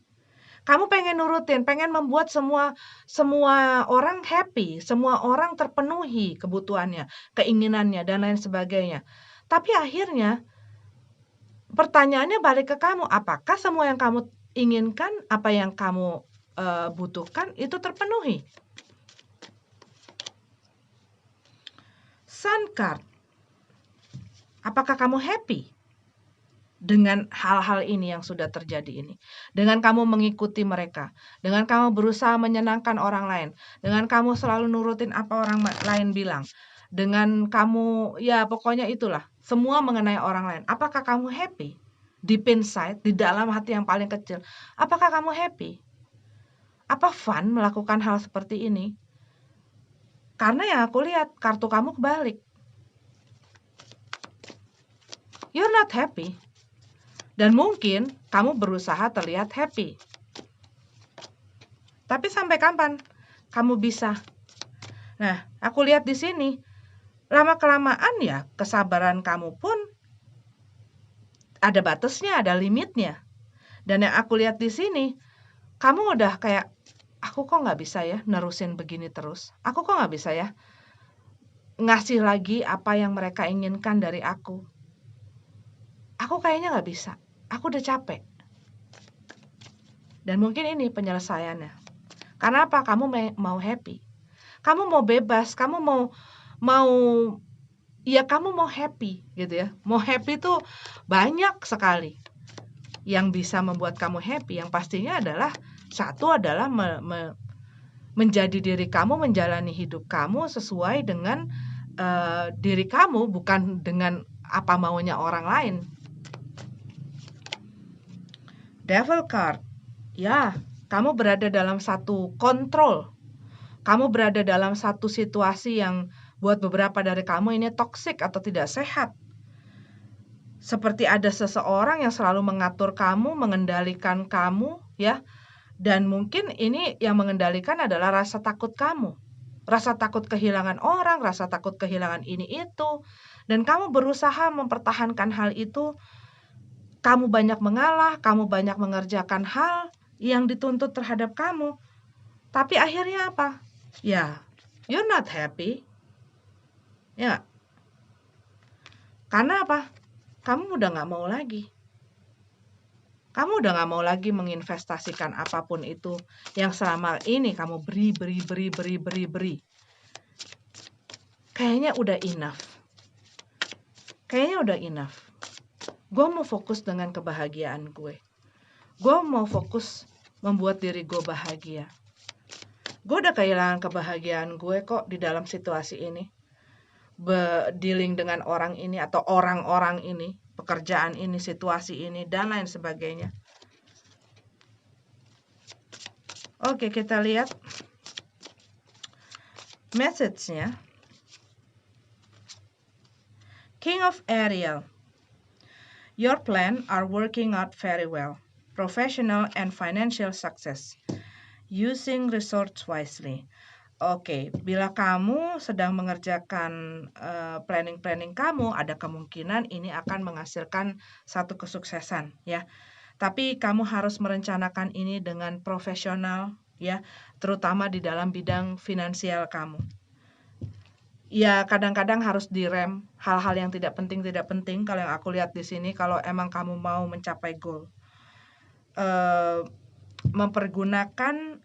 S1: Kamu pengen nurutin, pengen membuat semua orang happy, semua orang terpenuhi kebutuhannya, keinginannya dan lain sebagainya. Tapi akhirnya pertanyaannya balik ke kamu, apakah semua yang kamu inginkan, apa yang kamu butuhkan itu terpenuhi? Sun card. Apakah kamu happy dengan hal-hal ini yang sudah terjadi ini? Dengan kamu mengikuti mereka, dengan kamu berusaha menyenangkan orang lain, dengan kamu selalu nurutin apa orang lain bilang, dengan kamu ya pokoknya itulah, semua mengenai orang lain. Apakah kamu happy? Deep inside, di dalam hati yang paling kecil, apakah kamu happy? Apa fun melakukan hal seperti ini? Karena yang aku lihat kartu kamu kebalik. You're not happy. Dan mungkin kamu berusaha terlihat happy. Tapi sampai kapan kamu bisa? Nah, aku lihat di sini, lama-kelamaan ya kesabaran kamu pun ada batasnya, ada limitnya. Dan yang aku lihat di sini, kamu udah kayak, aku kok nggak bisa ya nerusin begini terus. Aku kok nggak bisa ya ngasih lagi apa yang mereka inginkan dari aku. Aku kayaknya nggak bisa. Aku udah capek. Dan mungkin ini penyelesaiannya. Karena apa? Kamu mau happy. Kamu mau bebas. Mau ya kamu mau happy gitu ya. Mau happy tuh banyak sekali yang bisa membuat kamu happy. Yang pastinya adalah satu adalah menjadi diri kamu, menjalani hidup kamu sesuai dengan diri kamu, bukan dengan apa maunya orang lain. Devil card, ya, kamu berada dalam satu kontrol. Kamu berada dalam satu situasi yang buat beberapa dari kamu ini toksik atau tidak sehat. Seperti ada seseorang yang selalu mengatur kamu, mengendalikan kamu, ya. Dan mungkin ini yang mengendalikan adalah rasa takut kamu. Rasa takut kehilangan orang, rasa takut kehilangan ini itu. Dan kamu berusaha mempertahankan hal itu. Kamu banyak mengalah, kamu banyak mengerjakan hal yang dituntut terhadap kamu. Tapi akhirnya apa? Ya, you're not happy. Ya, karena apa? Kamu udah gak mau lagi. Kamu udah gak mau lagi menginvestasikan apapun itu yang selama ini kamu beri. Kayaknya udah enough. Gue mau fokus dengan kebahagiaan gue. Gue mau fokus membuat diri gue bahagia. Gue udah kehilangan kebahagiaan gue kok di dalam situasi ini. Dealing dengan orang ini atau orang-orang ini, pekerjaan ini, situasi ini, dan lain sebagainya. Oke, kita lihat message-nya. King of Ariel. Your plan are working out very well. Professional and financial success. Using resource wisely. Oke, bila kamu sedang mengerjakan planning kamu, ada kemungkinan ini akan menghasilkan satu kesuksesan, ya. Tapi kamu harus merencanakan ini dengan profesional, ya, terutama di dalam bidang finansial kamu. Ya, kadang-kadang harus direm hal-hal yang tidak penting. Kalau yang aku lihat di sini, kalau emang kamu mau mencapai goal, mempergunakan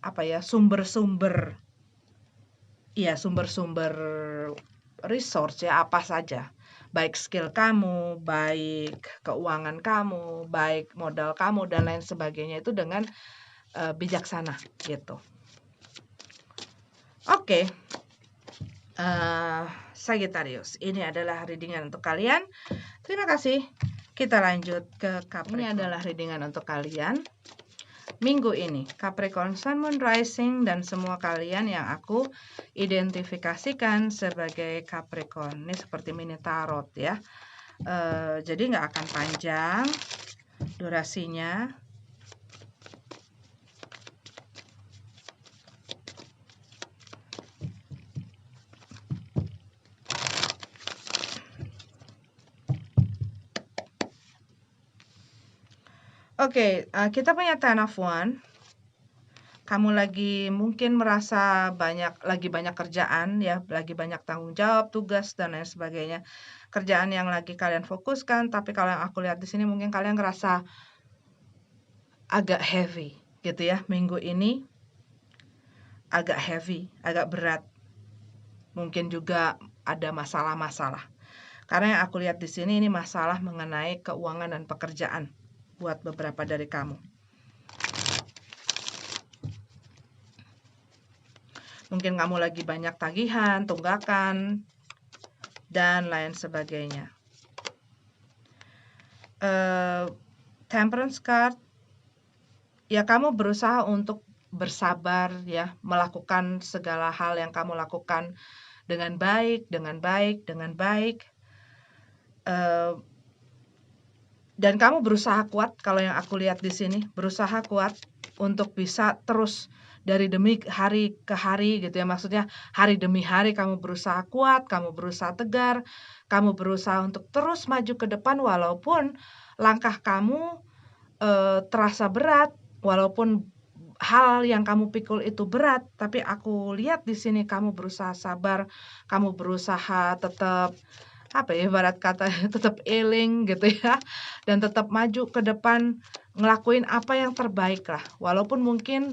S1: apa ya, sumber-sumber resource ya, apa saja, baik skill kamu, baik keuangan kamu, baik modal kamu dan lain sebagainya itu dengan bijaksana gitu. Oke. Sagittarius, ini adalah readingan untuk kalian. Terima kasih. Kita lanjut ke Capricorn. Ini adalah readingan untuk kalian minggu ini, Capricorn Sun, Moon, Rising, dan semua kalian yang aku identifikasikan sebagai Capricorn. Ini seperti mini tarot ya. Jadi nggak akan panjang durasinya. Oke, kita punya Ten of Wands. Kamu lagi mungkin merasa lagi banyak kerjaan ya, lagi banyak tanggung jawab, tugas dan lain sebagainya. Kerjaan yang lagi kalian fokuskan, tapi kalau yang aku lihat di sini mungkin kalian ngerasa agak heavy gitu ya. Minggu ini agak heavy, agak berat. Mungkin juga ada masalah-masalah. Karena yang aku lihat di sini ini masalah mengenai keuangan dan pekerjaan buat beberapa dari kamu. Mungkin kamu lagi banyak tagihan, tunggakan, dan lain sebagainya. Temperance card, ya kamu berusaha untuk bersabar ya, melakukan segala hal yang kamu lakukan dengan baik. Dan kamu berusaha kuat, kalau yang aku lihat di sini, berusaha kuat untuk bisa terus dari demi hari ke hari gitu ya. Maksudnya hari demi hari kamu berusaha kuat, kamu berusaha tegar, kamu berusaha untuk terus maju ke depan walaupun langkah kamu terasa berat, walaupun hal yang kamu pikul itu berat, tapi aku lihat di sini kamu berusaha sabar, kamu berusaha tetap apa ya, ibarat kata tetap eling gitu ya, dan tetap maju ke depan, ngelakuin apa yang terbaik lah. Walaupun mungkin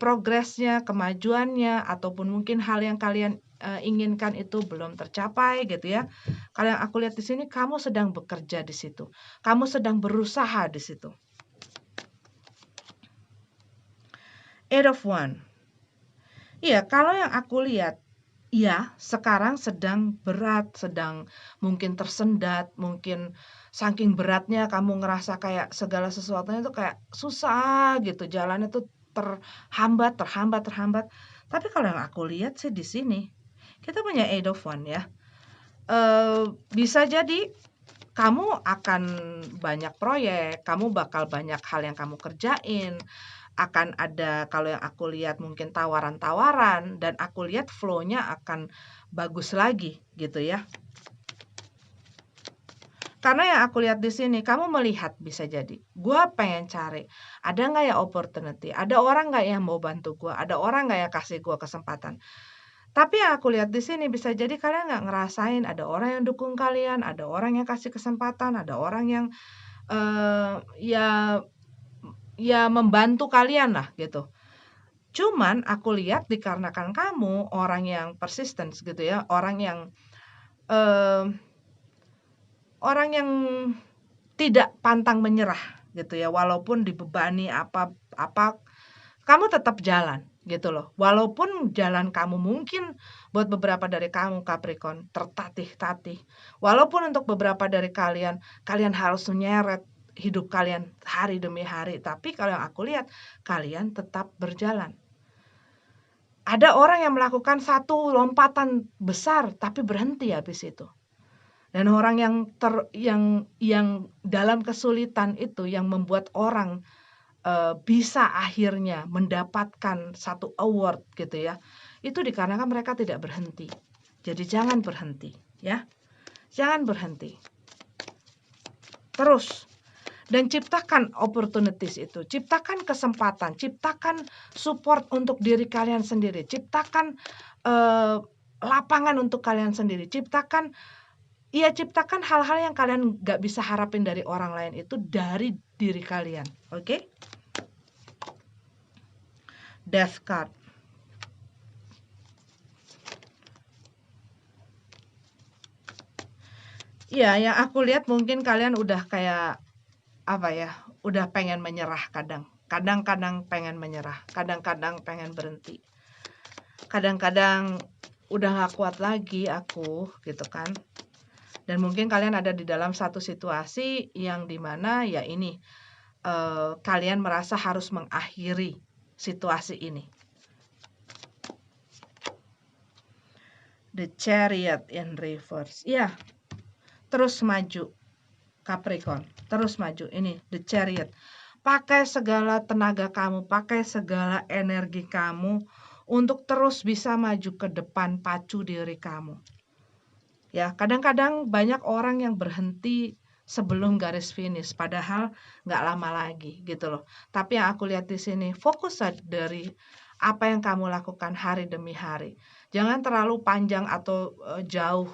S1: progresnya, kemajuannya, ataupun mungkin hal yang kalian inginkan itu belum tercapai gitu ya. Kalau yang aku lihat di sini, kamu sedang bekerja di situ, kamu sedang berusaha di situ. Eight of Wands. Iya, kalau yang aku lihat, ya sekarang sedang berat, sedang mungkin tersendat, mungkin saking beratnya kamu ngerasa kayak segala sesuatunya itu kayak susah gitu, jalannya tuh terhambat, terhambat, terhambat. Tapi kalau yang aku lihat sih di sini, kita punya Eight of Wands ya. Bisa jadi kamu akan banyak proyek, kamu bakal banyak hal yang kamu kerjain, akan ada kalau yang aku lihat mungkin tawaran-tawaran, dan aku lihat flow-nya akan bagus lagi gitu ya. Karena yang aku lihat di sini, kamu melihat bisa jadi, gua pengen cari, ada nggak ya opportunity, ada orang nggak yang mau bantu gua, ada orang nggak yang kasih gua kesempatan. Tapi yang aku lihat di sini bisa jadi kalian nggak ngerasain ada orang yang dukung kalian, ada orang yang kasih kesempatan, ada orang yang ya membantu kalian lah gitu. Cuman aku lihat dikarenakan kamu orang yang persisten gitu ya, eee, orang yang tidak pantang menyerah gitu ya, walaupun dibebani apa apa, kamu tetap jalan gitu loh. Walaupun jalan kamu mungkin buat beberapa dari kamu Capricorn tertatih-tatih, walaupun untuk beberapa dari kalian, kalian harus menyeret hidup kalian hari demi hari, tapi kalau yang aku lihat, kalian tetap berjalan. Ada orang yang melakukan satu lompatan besar tapi berhenti habis itu. Dan orang yang dalam kesulitan itu yang membuat orang bisa akhirnya mendapatkan satu award gitu ya. Itu dikarenakan mereka tidak berhenti. Jadi jangan berhenti ya. Jangan berhenti. Terus dan ciptakan opportunities itu, ciptakan kesempatan, ciptakan support untuk diri kalian sendiri, ciptakan lapangan untuk kalian sendiri, ciptakan hal-hal yang kalian nggak bisa harapin dari orang lain itu dari diri kalian, oke? Death card. Ya, yang aku lihat mungkin kalian udah kayak apa ya, udah pengen menyerah kadang-kadang pengen menyerah, kadang-kadang pengen berhenti, kadang-kadang udah gak kuat lagi aku gitu kan. Dan mungkin kalian ada di dalam satu situasi yang dimana ya ini kalian merasa harus mengakhiri situasi ini. The Chariot in reverse. Ya, terus maju Capricorn, terus maju. Ini The Chariot. Pakai segala tenaga kamu, pakai segala energi kamu untuk terus bisa maju ke depan, pacu diri kamu. Ya, kadang-kadang banyak orang yang berhenti sebelum garis finish, padahal nggak lama lagi gitu loh. Tapi yang aku lihat di sini, fokus dari apa yang kamu lakukan hari demi hari. Jangan terlalu panjang atau jauh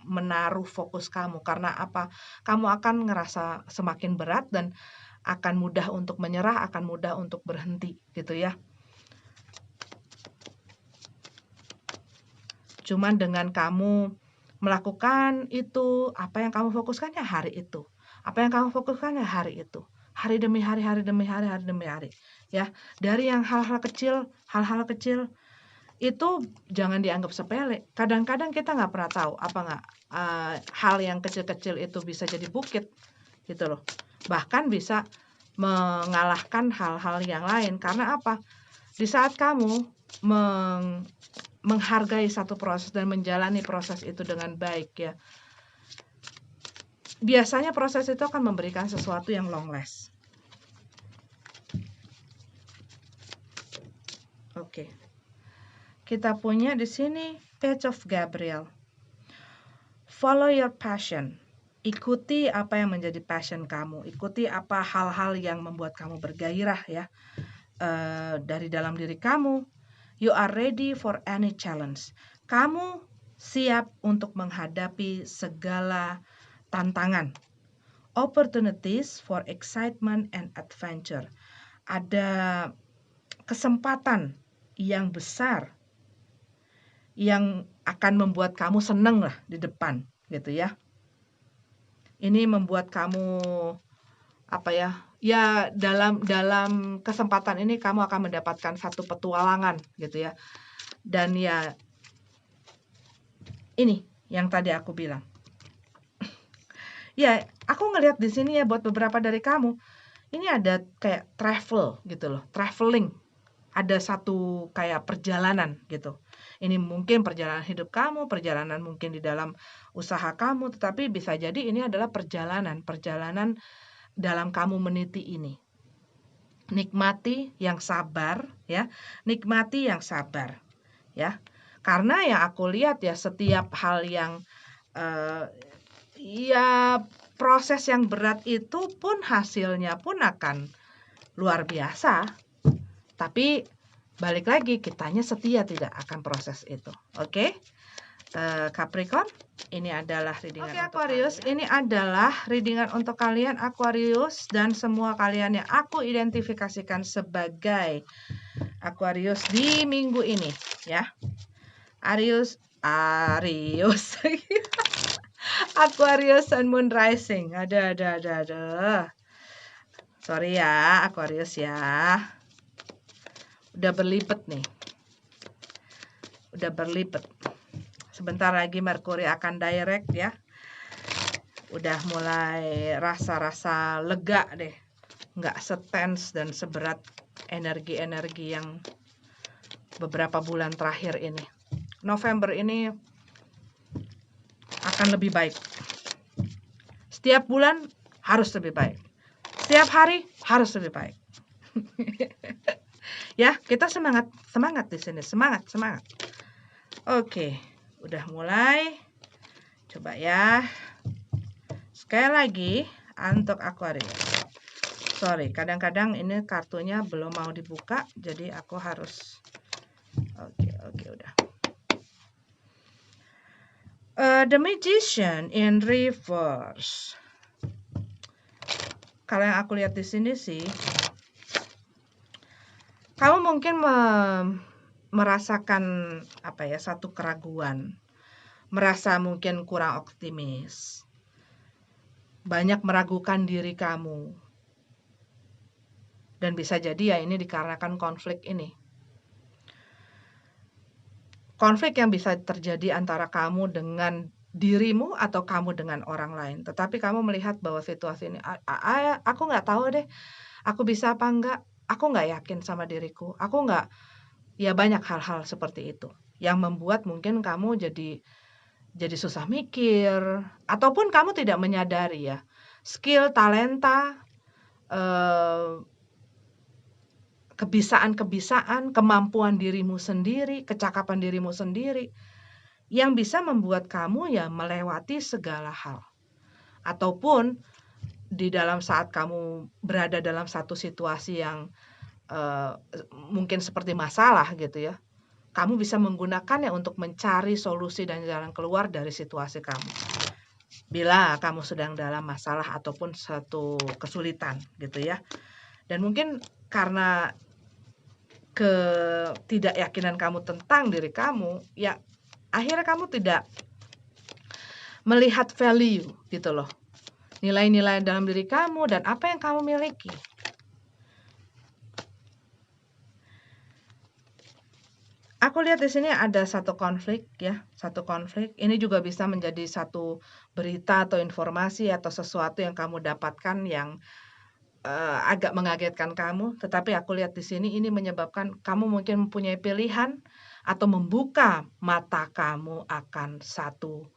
S1: menaruh fokus kamu, karena apa? Kamu akan ngerasa semakin berat dan akan mudah untuk menyerah, akan mudah untuk berhenti gitu ya. Cuman dengan kamu melakukan itu, apa yang kamu fokuskan ya hari itu. Apa yang kamu fokuskan ya hari itu. Hari demi hari, hari demi hari, hari demi hari. Ya, dari yang hal-hal kecil itu jangan dianggap sepele. Kadang-kadang kita nggak pernah tahu apa nggak hal yang kecil-kecil itu bisa jadi bukit gitu loh. Bahkan bisa mengalahkan hal-hal yang lain. Karena apa? Di saat kamu menghargai satu proses dan menjalani proses itu dengan baik ya, biasanya proses itu akan memberikan sesuatu yang long last. Oke. Kita punya di sini Page of Gabriel. Follow your passion. Ikuti apa yang menjadi passion kamu. Ikuti apa hal-hal yang membuat kamu bergairah ya. dari dalam diri kamu. You are ready for any challenge. Kamu siap untuk menghadapi segala tantangan. Opportunities for excitement and adventure. Ada kesempatan yang besar yang akan membuat kamu seneng lah di depan, gitu ya. Ini membuat kamu apa ya? Ya dalam kesempatan ini kamu akan mendapatkan satu petualangan, gitu ya. Dan ya ini yang tadi aku bilang. Ya, aku ngelihat di sini ya buat beberapa dari kamu, ini ada kayak travel gitu loh, traveling. Ada satu kayak perjalanan gitu. Ini mungkin perjalanan hidup kamu, perjalanan mungkin di dalam usaha kamu, tetapi bisa jadi ini adalah perjalanan dalam kamu meniti ini. Nikmati yang sabar ya, nikmati yang sabar ya. Karena yang aku lihat ya setiap hal yang ya proses yang berat itu pun hasilnya pun akan luar biasa. Tapi balik lagi, kitanya setia tidak akan proses itu. Oke? Capricorn, ini adalah readingan untuk Aquarius. Ini adalah readingan untuk kalian Aquarius dan semua kalian yang aku identifikasikan sebagai Aquarius di minggu ini, ya. Aquarius Aquarius Sun Moon Rising. Ada. Sorry ya, Aquarius ya. Udah berlipat nih. Sebentar lagi Merkuri akan direct ya. Udah mulai rasa-rasa lega deh. Nggak setens dan seberat energi-energi yang beberapa bulan terakhir ini. November ini akan lebih baik. Setiap bulan harus lebih baik. Setiap hari harus lebih baik. Ya, kita semangat di sini, semangat. Oke, udah mulai. Coba ya. Sekali lagi untuk Aquarius. Sorry, kadang-kadang ini kartunya belum mau dibuka, jadi aku harus. Oke, udah. The Magician in Reverse. Kalau yang aku lihat di sini sih, kamu mungkin merasakan satu keraguan, merasa mungkin kurang optimis, banyak meragukan diri kamu, dan bisa jadi ya ini dikarenakan konflik ini. Konflik yang bisa terjadi antara kamu dengan dirimu atau kamu dengan orang lain. Tetapi kamu melihat bahwa situasi ini, aku nggak tahu deh, aku bisa apa enggak, aku nggak yakin sama diriku, aku nggak, ya banyak hal-hal seperti itu yang membuat mungkin kamu jadi susah mikir, ataupun kamu tidak menyadari ya skill, talenta, kebisaan, kemampuan dirimu sendiri, kecakapan dirimu sendiri yang bisa membuat kamu ya melewati segala hal. Ataupun di dalam saat kamu berada dalam satu situasi yang mungkin seperti masalah gitu ya, kamu bisa menggunakannya untuk mencari solusi dan jalan keluar dari situasi kamu. Bila kamu sedang dalam masalah ataupun satu kesulitan gitu ya. Dan mungkin karena ketidakyakinan kamu tentang diri kamu, ya akhirnya kamu tidak melihat value gitu loh. Nilai-nilai dalam diri kamu dan apa yang kamu miliki. Aku lihat di sini ada satu konflik ya, satu konflik. Ini juga bisa menjadi satu berita atau informasi atau sesuatu yang kamu dapatkan yang agak mengagetkan kamu, tetapi aku lihat di sini ini menyebabkan kamu mungkin mempunyai pilihan atau membuka mata kamu akan satu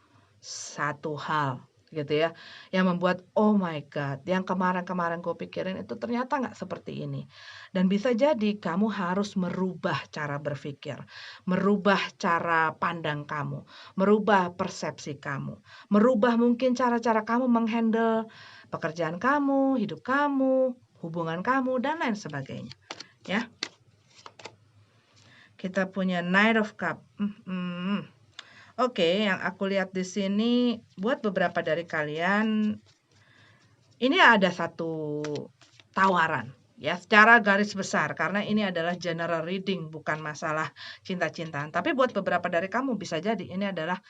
S1: hal gitu ya, yang membuat oh my god, yang kemarin-kemarin gue pikirin itu ternyata nggak seperti ini. Dan bisa jadi kamu harus merubah cara berpikir, merubah cara pandang kamu, merubah persepsi kamu, merubah mungkin cara-cara kamu menghandle pekerjaan kamu, hidup kamu, hubungan kamu, dan lain sebagainya. ya. Kita punya Knight of Cup. Oke, yang aku lihat di sini buat beberapa dari kalian ini ada satu tawaran ya secara garis besar karena ini adalah general reading bukan masalah cinta-cintaan. Tapi buat beberapa dari kamu bisa jadi ini adalah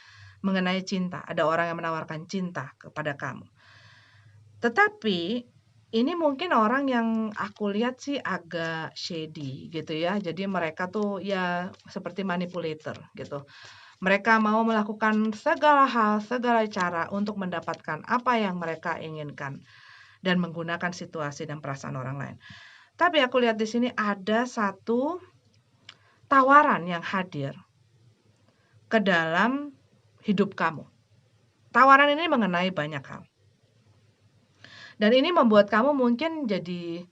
S1: mengenai cinta. Ada orang yang menawarkan cinta kepada kamu. Tetapi ini mungkin orang yang aku lihat sih agak shady gitu ya. Jadi mereka tuh ya seperti manipulator gitu. Mereka mau melakukan segala hal, segala cara untuk mendapatkan apa yang mereka inginkan dan menggunakan situasi dan perasaan orang lain. Tapi aku lihat di sini ada satu tawaran yang hadir ke dalam hidup kamu. Tawaran ini mengenai banyak hal. Dan ini membuat kamu mungkin jadi,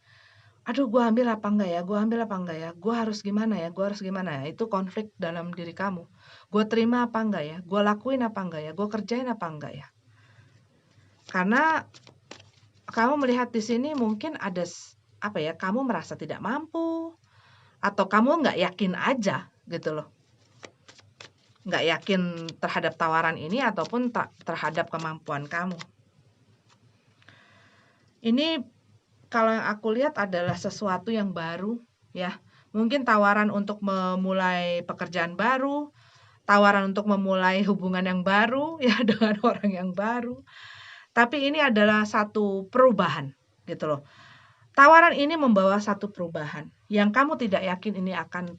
S1: aduh gue ambil apa enggak ya, gue ambil apa enggak ya, gue harus gimana ya, gue harus gimana ya. Itu konflik dalam diri kamu. Gue terima apa enggak ya, gue lakuin apa enggak ya, gue kerjain apa enggak ya. Karena kamu melihat di sini mungkin ada apa ya, kamu merasa tidak mampu, atau kamu nggak yakin aja gitu loh. Nggak yakin terhadap tawaran ini ataupun terhadap kemampuan kamu. Ini kalau yang aku lihat adalah sesuatu yang baru ya. Mungkin tawaran untuk memulai pekerjaan baru, tawaran untuk memulai hubungan yang baru ya dengan orang yang baru. Tapi ini adalah satu perubahan gitu loh. Tawaran ini membawa satu perubahan yang kamu tidak yakin ini akan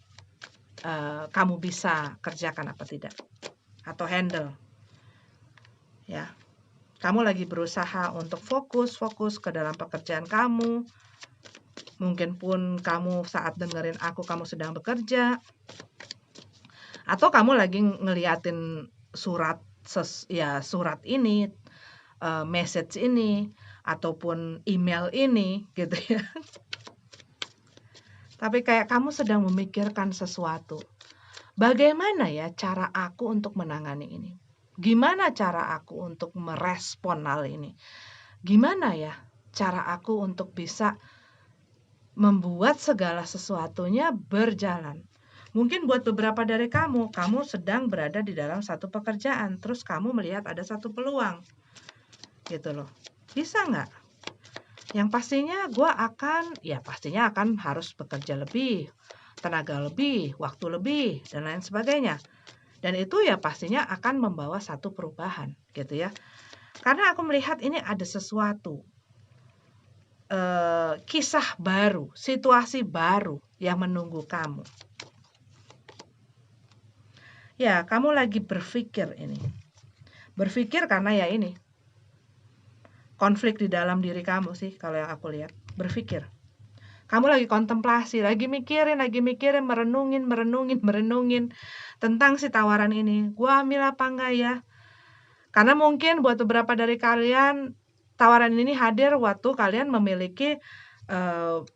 S1: kamu bisa kerjakan apa tidak atau handle ya. Kamu lagi berusaha untuk fokus ke dalam pekerjaan kamu. Mungkin pun kamu saat dengerin aku kamu sedang bekerja atau kamu lagi ngeliatin surat surat ini, message ini ataupun email ini gitu ya. Tapi kayak kamu sedang memikirkan sesuatu. Bagaimana ya cara aku untuk menangani ini? Gimana cara aku untuk merespon hal ini? Gimana ya cara aku untuk bisa membuat segala sesuatunya berjalan? Mungkin buat beberapa dari kamu sedang berada di dalam satu pekerjaan, terus kamu melihat ada satu peluang, gitu loh. Bisa nggak? Yang pastinya pastinya akan harus bekerja lebih, tenaga lebih, waktu lebih, dan lain sebagainya. Dan itu ya pastinya akan membawa satu perubahan gitu ya. Karena aku melihat ini ada sesuatu, kisah baru, situasi baru yang menunggu kamu. Ya, kamu lagi berpikir ini. Berpikir karena ya ini, konflik di dalam diri kamu sih kalau yang aku lihat. Berpikir. Kamu lagi kontemplasi, lagi mikirin, merenungin tentang si tawaran ini. Gua ambil apa enggak ya? Karena mungkin buat beberapa dari kalian tawaran ini hadir waktu kalian memiliki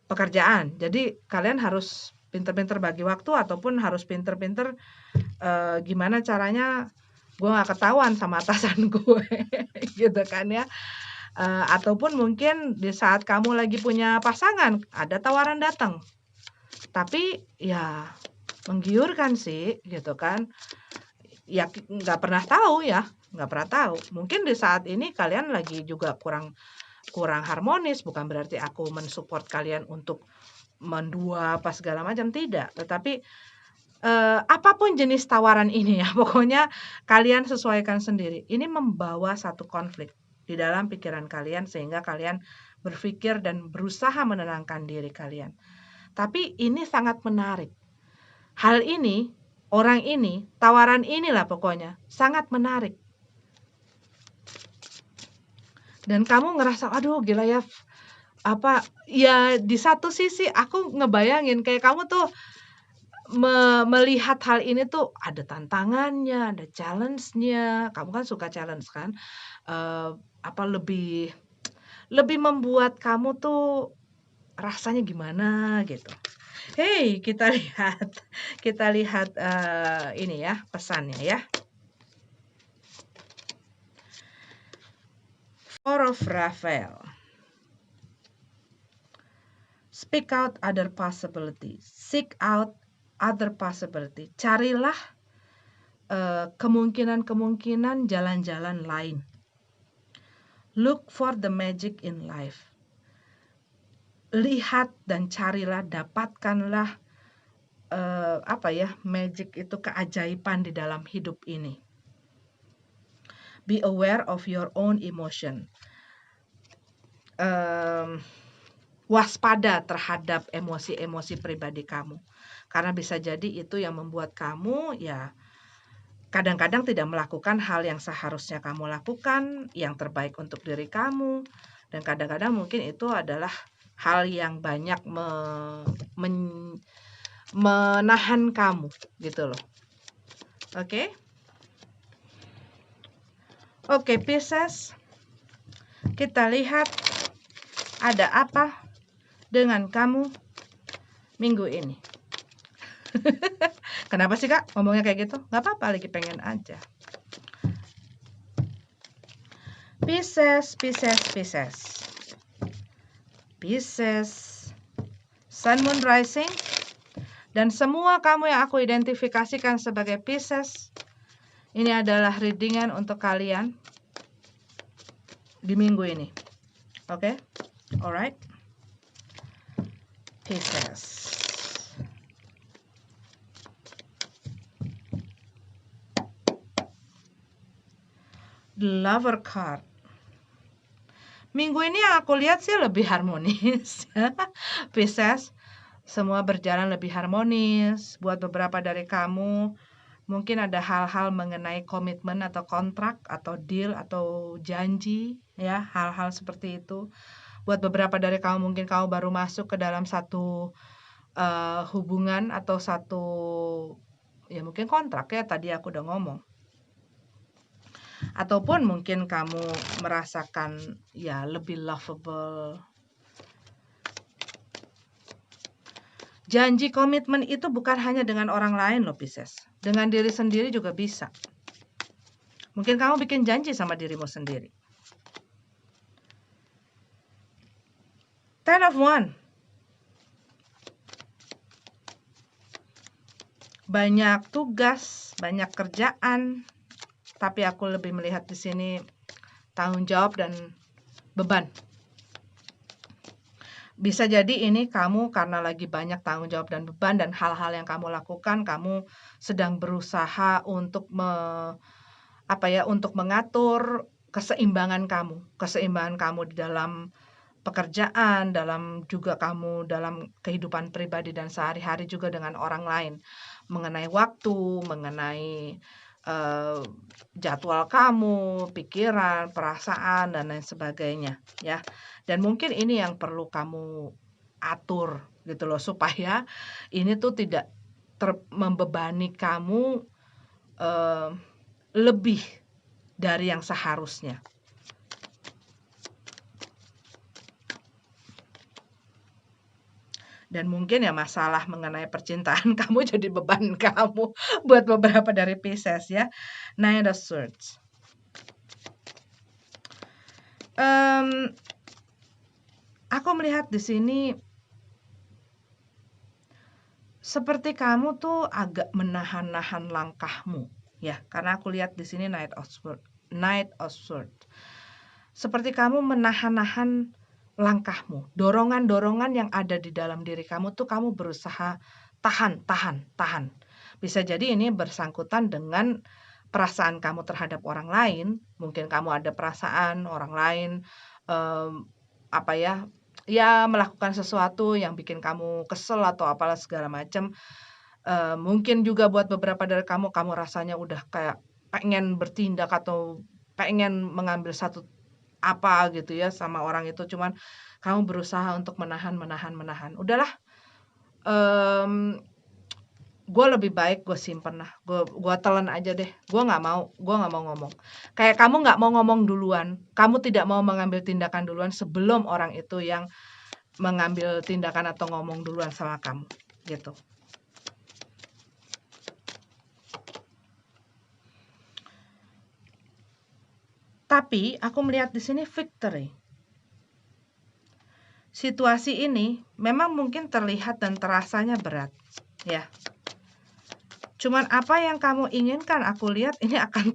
S1: pekerjaan. Jadi kalian harus pinter-pinter bagi waktu ataupun harus pinter-pinter gimana caranya gue gak ketahuan sama atasan gue gitu kan ya. Ataupun mungkin di saat kamu lagi punya pasangan ada tawaran datang. Tapi ya menggiurkan sih gitu kan. Ya nggak pernah tahu ya, nggak pernah tahu. Mungkin di saat ini kalian lagi juga kurang harmonis, bukan berarti aku mensupport kalian untuk mendua apa segala macam, tidak. Tetapi apapun jenis tawaran ini ya, pokoknya kalian sesuaikan sendiri. Ini membawa satu konflik di dalam pikiran kalian sehingga kalian berpikir dan berusaha menenangkan diri kalian. Tapi ini sangat menarik. Hal ini, orang ini, tawaran inilah pokoknya sangat menarik. Dan kamu ngerasa, aduh gila ya, ya di satu sisi aku ngebayangin kayak kamu tuh melihat hal ini tuh ada tantangannya, ada challenge-nya. Kamu kan suka challenge kan? Lebih membuat kamu tuh rasanya gimana gitu. Hey, kita lihat ini ya pesannya ya. Four of Raphael. Speak out other possibility. Seek out other possibility. Carilah kemungkinan-kemungkinan jalan-jalan lain. Look for the magic in life. Lihat dan carilah, dapatkanlah magic itu, keajaiban di dalam hidup ini. Be aware of your own emotion. Waspada terhadap emosi-emosi pribadi kamu. Karena bisa jadi itu yang membuat kamu ya kadang-kadang tidak melakukan hal yang seharusnya kamu lakukan, yang terbaik untuk diri kamu. Dan kadang-kadang mungkin itu adalah hal yang banyak menahan kamu gitu loh. Oke? Oke, Pisces. Kita lihat ada apa dengan kamu minggu ini. Kenapa sih Kak ngomongnya kayak gitu? Gak apa-apa, lagi pengen aja. Pisces, Pisces, Pisces. Pisces, Sun, Moon, Rising. Dan semua kamu yang aku identifikasikan sebagai Pisces, ini adalah readingan untuk kalian di minggu ini. Oke? Alright? Pisces. The Lover card. Minggu ini yang aku lihat sih lebih harmonis. Pisces, semua berjalan lebih harmonis. Buat beberapa dari kamu, mungkin ada hal-hal mengenai komitmen atau kontrak atau deal atau janji, ya, hal-hal seperti itu. Buat beberapa dari kamu, mungkin kamu baru masuk ke dalam satu hubungan atau satu, ya mungkin kontrak ya, tadi aku udah ngomong. Ataupun mungkin kamu merasakan ya lebih lovable. Janji komitmen itu bukan hanya dengan orang lain loh Pisces. Dengan diri sendiri juga bisa. Mungkin kamu bikin janji sama dirimu sendiri. Ten of Wands. Banyak tugas, banyak kerjaan. Tapi aku lebih melihat di sini tanggung jawab dan beban. Bisa jadi ini kamu karena lagi banyak tanggung jawab dan beban dan hal-hal yang kamu lakukan, kamu sedang berusaha untuk untuk mengatur keseimbangan kamu di dalam pekerjaan, dalam juga kamu dalam kehidupan pribadi dan sehari-hari juga dengan orang lain, mengenai waktu, mengenai jadwal kamu, pikiran, perasaan dan lain sebagainya, ya. Dan mungkin ini yang perlu kamu atur gitu loh, supaya ini tuh tidak membebani kamu lebih dari yang seharusnya. Dan mungkin ya masalah mengenai percintaan kamu jadi beban kamu buat beberapa dari Pisces ya. Nine of Swords. Aku melihat di sini seperti kamu tuh agak menahan-nahan langkahmu ya, karena aku lihat di sini Knight of Swords. Seperti kamu menahan-nahan langkahmu, dorongan-dorongan yang ada di dalam diri kamu tuh kamu berusaha tahan. Bisa jadi ini bersangkutan dengan perasaan kamu terhadap orang lain. Mungkin kamu ada perasaan orang lain melakukan sesuatu yang bikin kamu kesel atau apalah segala macam. Mungkin juga buat beberapa dari kamu rasanya udah kayak pengen bertindak atau pengen mengambil satu apa gitu ya sama orang itu, cuman kamu berusaha untuk menahan. Udahlah, gue lebih baik gue simpen lah, gue telan aja deh, gue nggak mau ngomong. Kayak kamu nggak mau ngomong duluan, kamu tidak mau mengambil tindakan duluan sebelum orang itu yang mengambil tindakan atau ngomong duluan sama kamu, gitu. Tapi aku melihat di sini victory. situasi ini memang mungkin terlihat dan terasanya berat, ya. Cuman apa yang kamu inginkan, aku lihat ini akan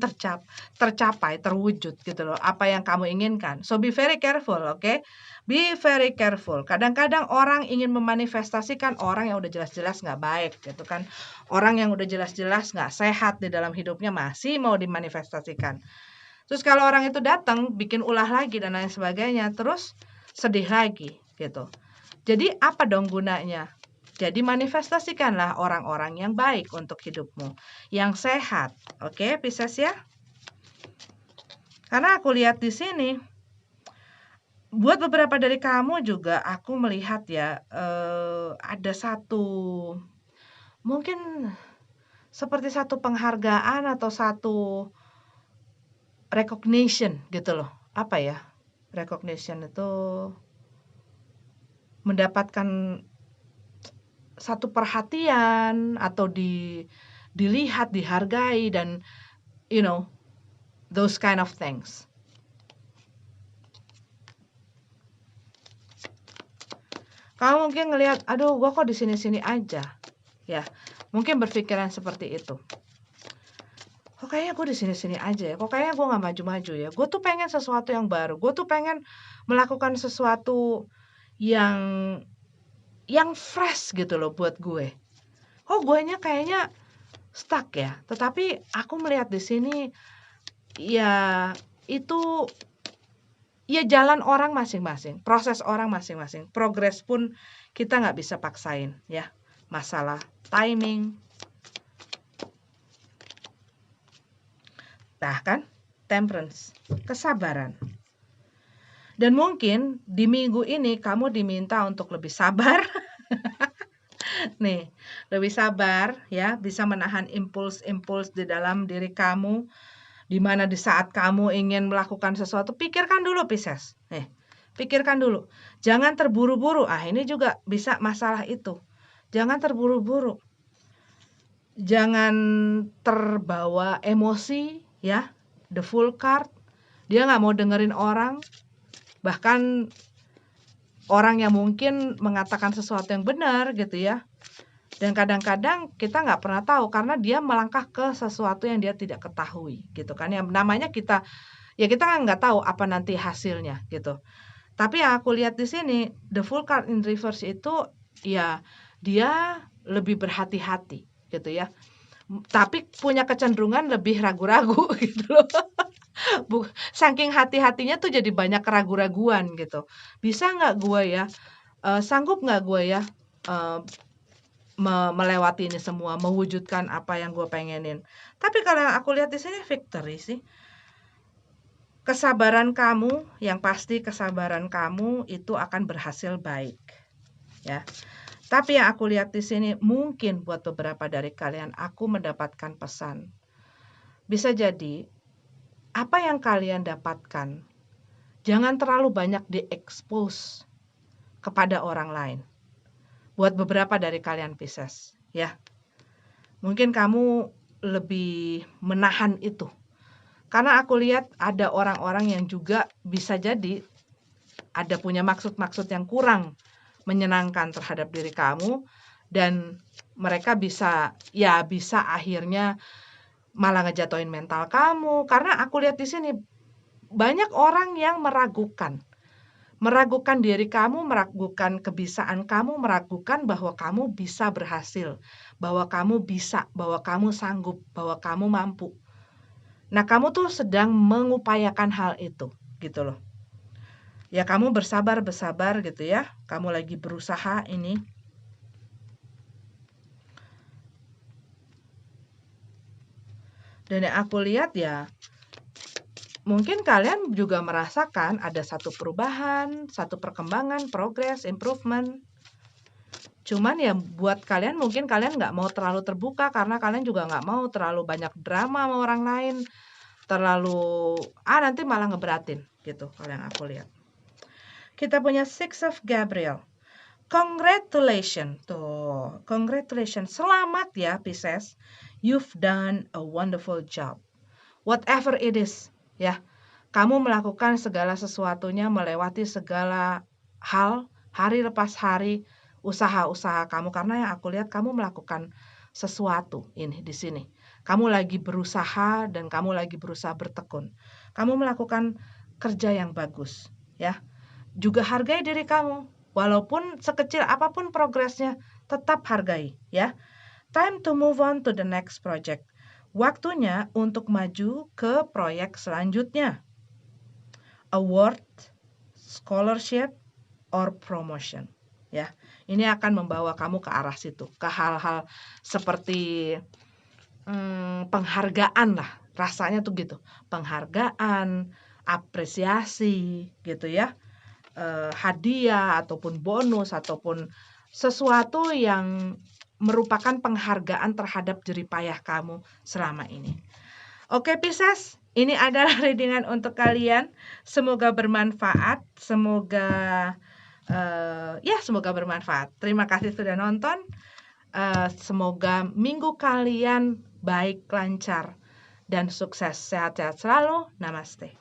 S1: tercapai, terwujud gitu loh, apa yang kamu inginkan. So be very careful, oke? Be very careful. Kadang-kadang orang ingin memanifestasikan orang yang udah jelas-jelas nggak baik gitu kan. Orang yang udah jelas-jelas nggak sehat di dalam hidupnya masih mau dimanifestasikan. Terus kalau orang itu datang bikin ulah lagi dan lain sebagainya, terus sedih lagi gitu. Jadi apa dong gunanya? Jadi manifestasikanlah orang-orang yang baik untuk hidupmu, yang sehat. Oke, Pisces ya? Karena aku lihat di sini, buat beberapa dari kamu juga aku melihat ya, ada satu, mungkin seperti satu penghargaan atau satu recognition gitu loh. Apa ya? Recognition itu mendapatkan satu perhatian atau dilihat, dihargai dan you know, those kind of things. Kamu mungkin ngelihat, aduh, gua kok di sini-sini aja, ya. Mungkin berpikiran seperti itu. Kok kayaknya gue di sini-sini aja ya. Kok kayaknya gue nggak maju-maju ya. Gue tuh pengen sesuatu yang baru. Gue tuh pengen melakukan sesuatu yang fresh gitu loh buat gue. Kok guenya kayaknya stuck ya. Tetapi aku melihat di sini ya itu ya jalan orang masing-masing, proses orang masing-masing. Progres pun kita nggak bisa paksain ya. Masalah timing. Nah kan, temperance, kesabaran. Dan mungkin di minggu ini kamu diminta untuk lebih sabar. Nih, lebih sabar ya, bisa menahan impuls-impuls di dalam diri kamu. Di mana di saat kamu ingin melakukan sesuatu, pikirkan dulu Pisces. Pikirkan dulu. Jangan terburu-buru. Ini juga bisa masalah itu. Jangan terburu-buru. Jangan terbawa emosi ya. The full card. Dia nggak mau dengerin orang. Bahkan orang yang mungkin mengatakan sesuatu yang benar gitu ya. Dan kadang-kadang kita nggak pernah tahu karena dia melangkah ke sesuatu yang dia tidak ketahui gitu kan. Yang namanya kita kan nggak tahu apa nanti hasilnya gitu. Tapi yang aku lihat di sini, the full card in reverse itu ya dia lebih berhati-hati gitu ya. Tapi punya kecenderungan lebih ragu-ragu gitu loh. Saking hati-hatinya tuh jadi banyak keraguan-raguan gitu. Bisa nggak gue ya? Sanggup nggak gue ya? Melewati ini semua, mewujudkan apa yang gue pengenin. Tapi kalau aku lihat di sini victory sih. Kesabaran kamu, yang pasti kesabaran kamu itu akan berhasil baik. Ya. Tapi yang aku lihat di sini mungkin buat beberapa dari kalian aku mendapatkan pesan. Bisa jadi apa yang kalian dapatkan jangan terlalu banyak diekspos kepada orang lain. Buat beberapa dari kalian Pisces, ya. Mungkin kamu lebih menahan itu. Karena aku lihat ada orang-orang yang juga bisa jadi ada punya maksud-maksud yang kurang menyenangkan terhadap diri kamu dan mereka bisa akhirnya malah ngejatuhin mental kamu. Karena aku lihat di sini banyak orang yang meragukan diri kamu, meragukan kebisaan kamu, meragukan bahwa kamu bisa berhasil, bahwa kamu bisa, bahwa kamu sanggup, bahwa kamu mampu. Nah, kamu tuh sedang mengupayakan hal itu, gitu loh. Ya, kamu bersabar gitu ya. Kamu lagi berusaha ini. Dan yang aku lihat ya, mungkin kalian juga merasakan ada satu perubahan, satu perkembangan, progress, improvement. Cuman ya buat kalian mungkin kalian nggak mau terlalu terbuka karena kalian juga nggak mau terlalu banyak drama sama orang lain. Terlalu, nanti malah ngeberatin gitu kalau yang aku lihat. Kita punya Six of Gabriel. Congratulations. Tuh, congratulations. Selamat ya Pisces. You've done a wonderful job. Whatever it is, ya. Kamu melakukan segala sesuatunya, melewati segala hal hari lepas hari usaha-usaha kamu, karena yang aku lihat kamu melakukan sesuatu ini di sini. Kamu lagi berusaha dan kamu lagi berusaha bertekun. Kamu melakukan kerja yang bagus, ya. Juga hargai diri kamu. Walaupun sekecil apapun progresnya, tetap hargai, ya. Time to move on to the next project. Waktunya untuk maju ke proyek selanjutnya. Award, scholarship, or promotion. Ya, ini akan membawa kamu ke arah situ, ke hal-hal seperti penghargaan lah, rasanya tuh gitu. Penghargaan, apresiasi, gitu ya. Hadiah ataupun bonus ataupun sesuatu yang merupakan penghargaan terhadap jerih payah kamu selama ini. Oke Pisces, ini adalah readingan untuk kalian. Semoga bermanfaat, semoga bermanfaat. Terima kasih sudah nonton. Semoga minggu kalian baik, lancar, dan sukses. Sehat-sehat selalu. Namaste.